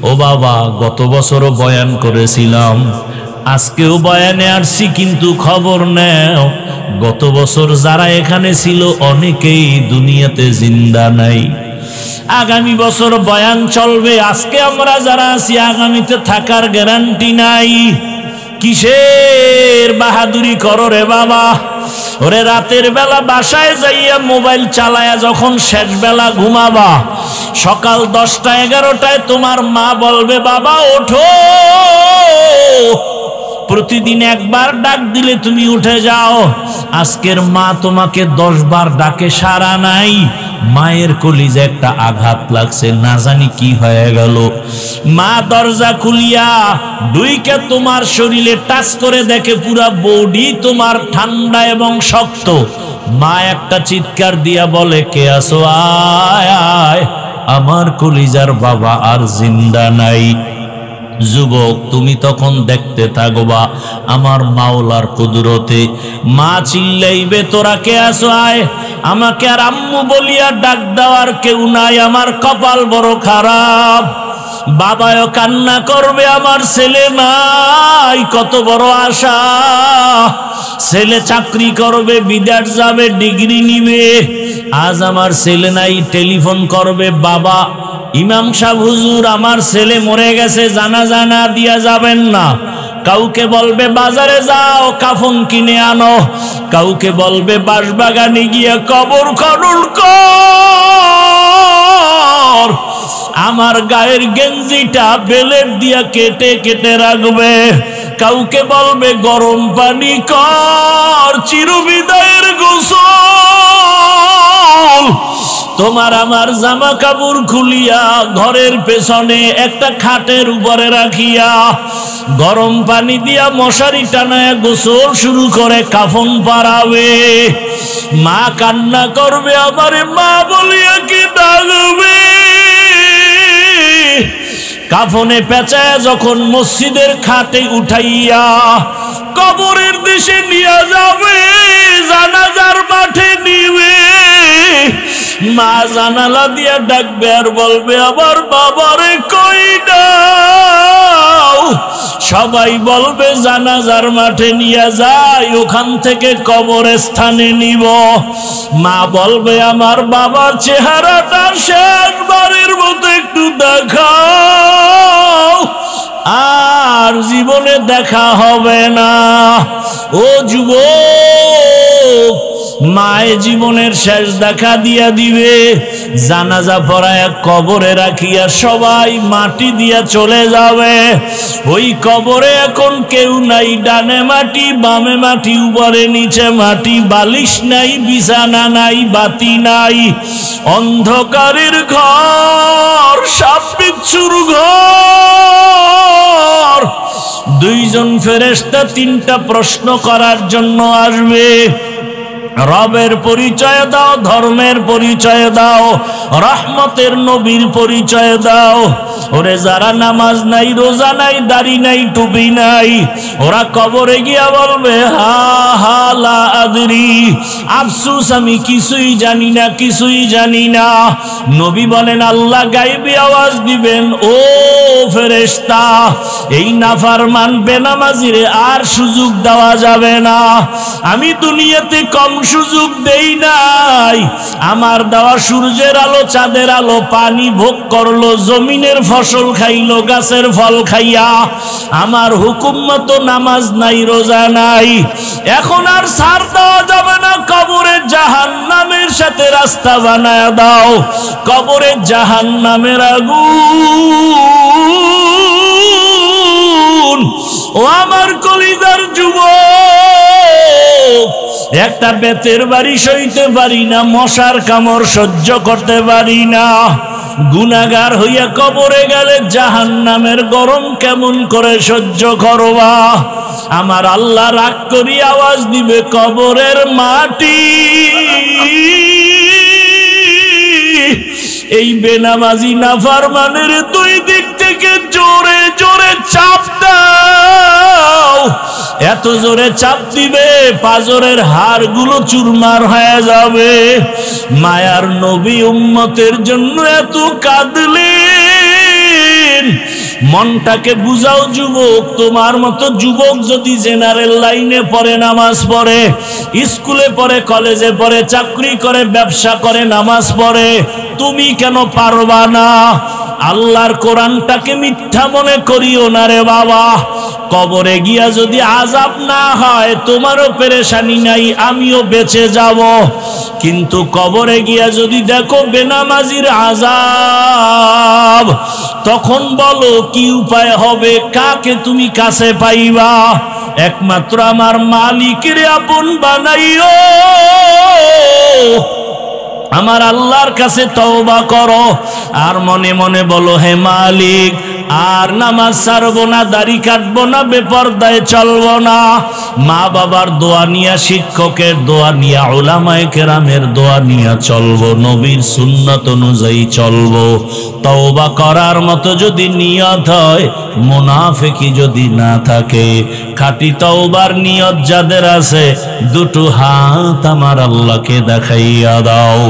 ও বাবা, গত বছরও বয়ান করেছিলাম, আজকেও বয়ানে আসছি, কিন্তু খবর নেও, গত বছর যারা এখানে ছিল অনেকেই দুনিয়াতে জিন্দা নাই। আগামী বছর বয়ান চলবে, আজকে আমরা যারা আছি আগামীতে থাকার গ্যারান্টি নাই। কিসের বাহাদুরি করো রে বাবা? ওরে রাতের বেলা বাসায় যাইয়া মোবাইল চালায়া যখন শেষ বেলা ঘুমাবা, সকাল 10টা 11টায় তোমার মা বলবে, বাবা ওঠো। প্রতিদিন একবার ডাক দিলে তুমি উঠে যাও। আজকের মা তোমাকে 10 বার ডাকে, সাড়া নাই। মায়ের কলিজে একটা আঘাত লাগছে, না জানি কি হয়ে গেল। মা দরজা খুলিয়া দুইকে তোমার শরীরে টাচ করে দেখে পুরা বডি তোমার ঠান্ডা এবং শক্ত। মা একটা চিৎকার দিয়া বলে, কে আছো? আয় আয়। আমার কলিজার বাবা আর জিন্দা নাই। যুবক, তুমি তখন দেখতে থাকবা আমার মাওলার কুদরতে। মা চিল্লাইবে, তোরা কে আছো? আয়। আমাকে আর আম্মু বলিয়া ডাক দেওয়ার কেউ নাই, আমার কপাল বড় খারাপ। বাবাও কান্না করবে, আমার ছেলে নাই, কত বড় আশা। ছেলে চাকরি করবে, বিদেশ যাবে, ডিগ্রি নিবে, আজ আমার ছেলে নাই। টেলিফোন করবে, বাবা ইমাম সাহেব হুজুর, আমার ছেলে মরে গেছে, জানাজা না দিয়া যাবেন না? কাউকে বলবে বাজারে যাও কাফন কিনে আনো, কাউকে বলবে বাঁশবাগানে গিয়ে কবর খনন কর, আমার গায়ের গেঞ্জিটা বেলেট দিয়া কেটে কেটে রাখবে, কাউকে বলবে গরম পানি কর, চিরবিদায়ের গোসল। তোমার আমার জামা কাপড় খুলিয়া ঘরের পেছনে একটা খাটের উপরে রাখিয়া গরম পানি দিয়া মশারি টানায় গোসল শুরু করে কাফন পরাবে। মা কান্না করবে, আমারে মা বলিয়া কি ডাকবে। কাফনে পেঁচায় যখন মসজিদের খাটে উঠাইয়া কবরের দেশে নিয়ে যাবে, জানাজার মাঠে নিবে, মা জানালা দিয়া ডাকবে আর বলবে আমার বাবারে কই দাও। সবাই বলবে জানাজার মাঠে নিয়ে যাই, ওখান থেকে কবরের স্থানে নিব। মা বলবে আমার বাবার চেহারাটা শেষবারের মতো একটু দেখাও, আর জীবনে দেখা হবে না। ও যুবক, মায়ে জীবনের শেষ দেখা দিয়া দিবে, জানাজা পড়ায় কবরে রাখিয়া সবাই মাটি দিয়া চলে যাবে। ওই কবরে এখন কেউ নাই, ডানে মাটি বামে মাটি উপরে নিচে মাটি, বালিশ নাই, বিছানা নাই, বাতি নাই, অন্ধকারের ঘর, সাপ বিচ্ছুর ঘর। দুইজন ফেরেশতা তিনটা প্রশ্ন করার জন্য আসবে। রবের পরিচয় দাও, ধর্মের পরিচয় দাও, রহমতের নবীর পরিচয় দাও। ওরে যারা নামাজ নাই, রোজা নাই, দাড়ি নাই, টুপি নাই, ওরা কবরে গিয়া বলবে হা হা লা আদরি, আফসোস আমি কিছুই জানি না, কিছুই জানি না। নবী বলেন আল্লাহ গায়বী আওয়াজ দিবেন, ও ফেরেশতা, এই নাফরমান বেনামাজিরে আর সুযোগ দেওয়া যাবে না। আমি দুনিয়াতে কম সুযোগ দেই নাই, আমার দেওয়া সূর্যের আলো, চাঁদের আলো, পানি ভোগ করলো, জমিনের ফসল খাইলো, গাছের ফল খাইয়া, আমার হুকুম মতো নামাজ নাই, রোজা নাই, এখন আর ছাড় দেওয়া যাবে না। কবরে জাহান্নামের সাথে রাস্তা বানায় দাও, কবরে জাহান্নামের আগুন। ও আমার কলিজার যুবক, একটা বেতের বাড়ি সইতে পারি না, মশার কামড় সহ্য করতে পারি না, গুনাহগার হইয়া কবরে গেলে জাহান্নামের গরম কেমন করে সহ্য করবা। আমার আল্লাহ রাগ করি আওয়াজ দিবে, কবরের মাটি এই বেনামাজি নাফরমানের দুই দিক থেকে জোরে জোরে চাপ দাও। এত জোরে চাপ দিবে পাজরের হাড়গুলো চুরমার হয়ে যাবে। মায়ার নবী উম্মতের জন্য এত কাঁদলেন। মনটাকে বুঝাও যুবক, তোমার মতো যুবক যদি জেনারেল লাইনে পড়ে, নামাজ পড়ে, স্কুলে পড়ে, কলেজে পড়ে, চাকরি করে, ব্যবসা করে, নামাজ পড়ে, তুমি কেন পারবা না? আল্লাহর কোরআনটাকে মিথ্যা মনে করিও না রে বাবা। কবরে গিয়া যদি আযাব না হয়, তোমারও পেরেশানি নাই, আমিও বেঁচে যাব। কিন্তু কবরে গিয়া যদি দেখো বেনামাজির আযাব, তখন বলো কি উপায় হবে, কাকে তুমি কাছে পাইবা? একমাত্র আমার মালিকের আপন বানাইও। আমার আল্লাহর কাছে তওবা করো, আর মনে মনে বলো, হে মালিক, আর নামাজ ছাড়বো না, দাড়ি কাটবো না, বেপরদায় চলবো না। মা বাবার দোয়া নিয়া, শিক্ষকের দোয়া নিয়া, উলামায়ে কেরামের দোয়া নিয়া চলবো, নবীর সুন্নাত অনুযায়ী চলবো। তওবা করার মতো যদি নিয়ত হয়, মুনাফিকি যদি না থাকে, খাঁটি তওবার নিয়ত যাদের আছে, দুটো হাত আমার আল্লাহকে দেখাইয়া দাও।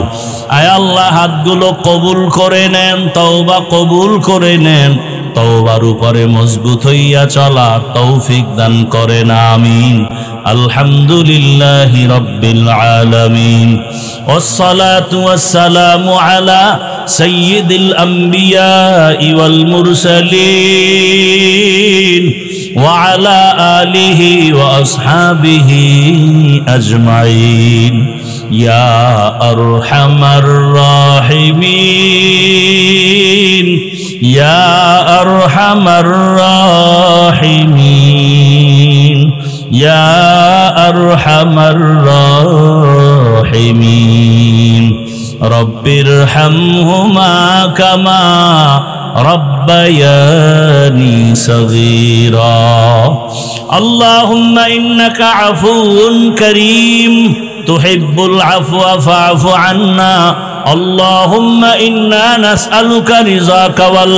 আয় আল্লাহ, হাতগুলো কবুল করে নেন, তওবা কবুল করে নেন, তওবার উপরে মজবুত হইয়া চলা তৌফিক দান করেন, আমিন। আলহামদুলিল্লাহি রাব্বিল আলামিন ওয়াসসালাতু ওয়াসসালামু আলা সাইয়্যিদিল আমবিয়া ওয়াল মুরসালিন ওয়া আলা আলিহি ওয়া আসহাবিহি আজমাইন ইয়া আরহামার রাহিমিন ইয়া আরহামার রাহিমিন ইয়া আরহামার রাহিমিন রব্বিরহামহুমা কামা রব্বায়ানি সগীরা আল্লাহুম্মা ইন্নাকা আফুউন কারীম তুহিব্বুল আফওয়া ফা'ফু আন্না আল্লাহুম্মা ইন্না নাসআলুকা রিযাকা ওয়াল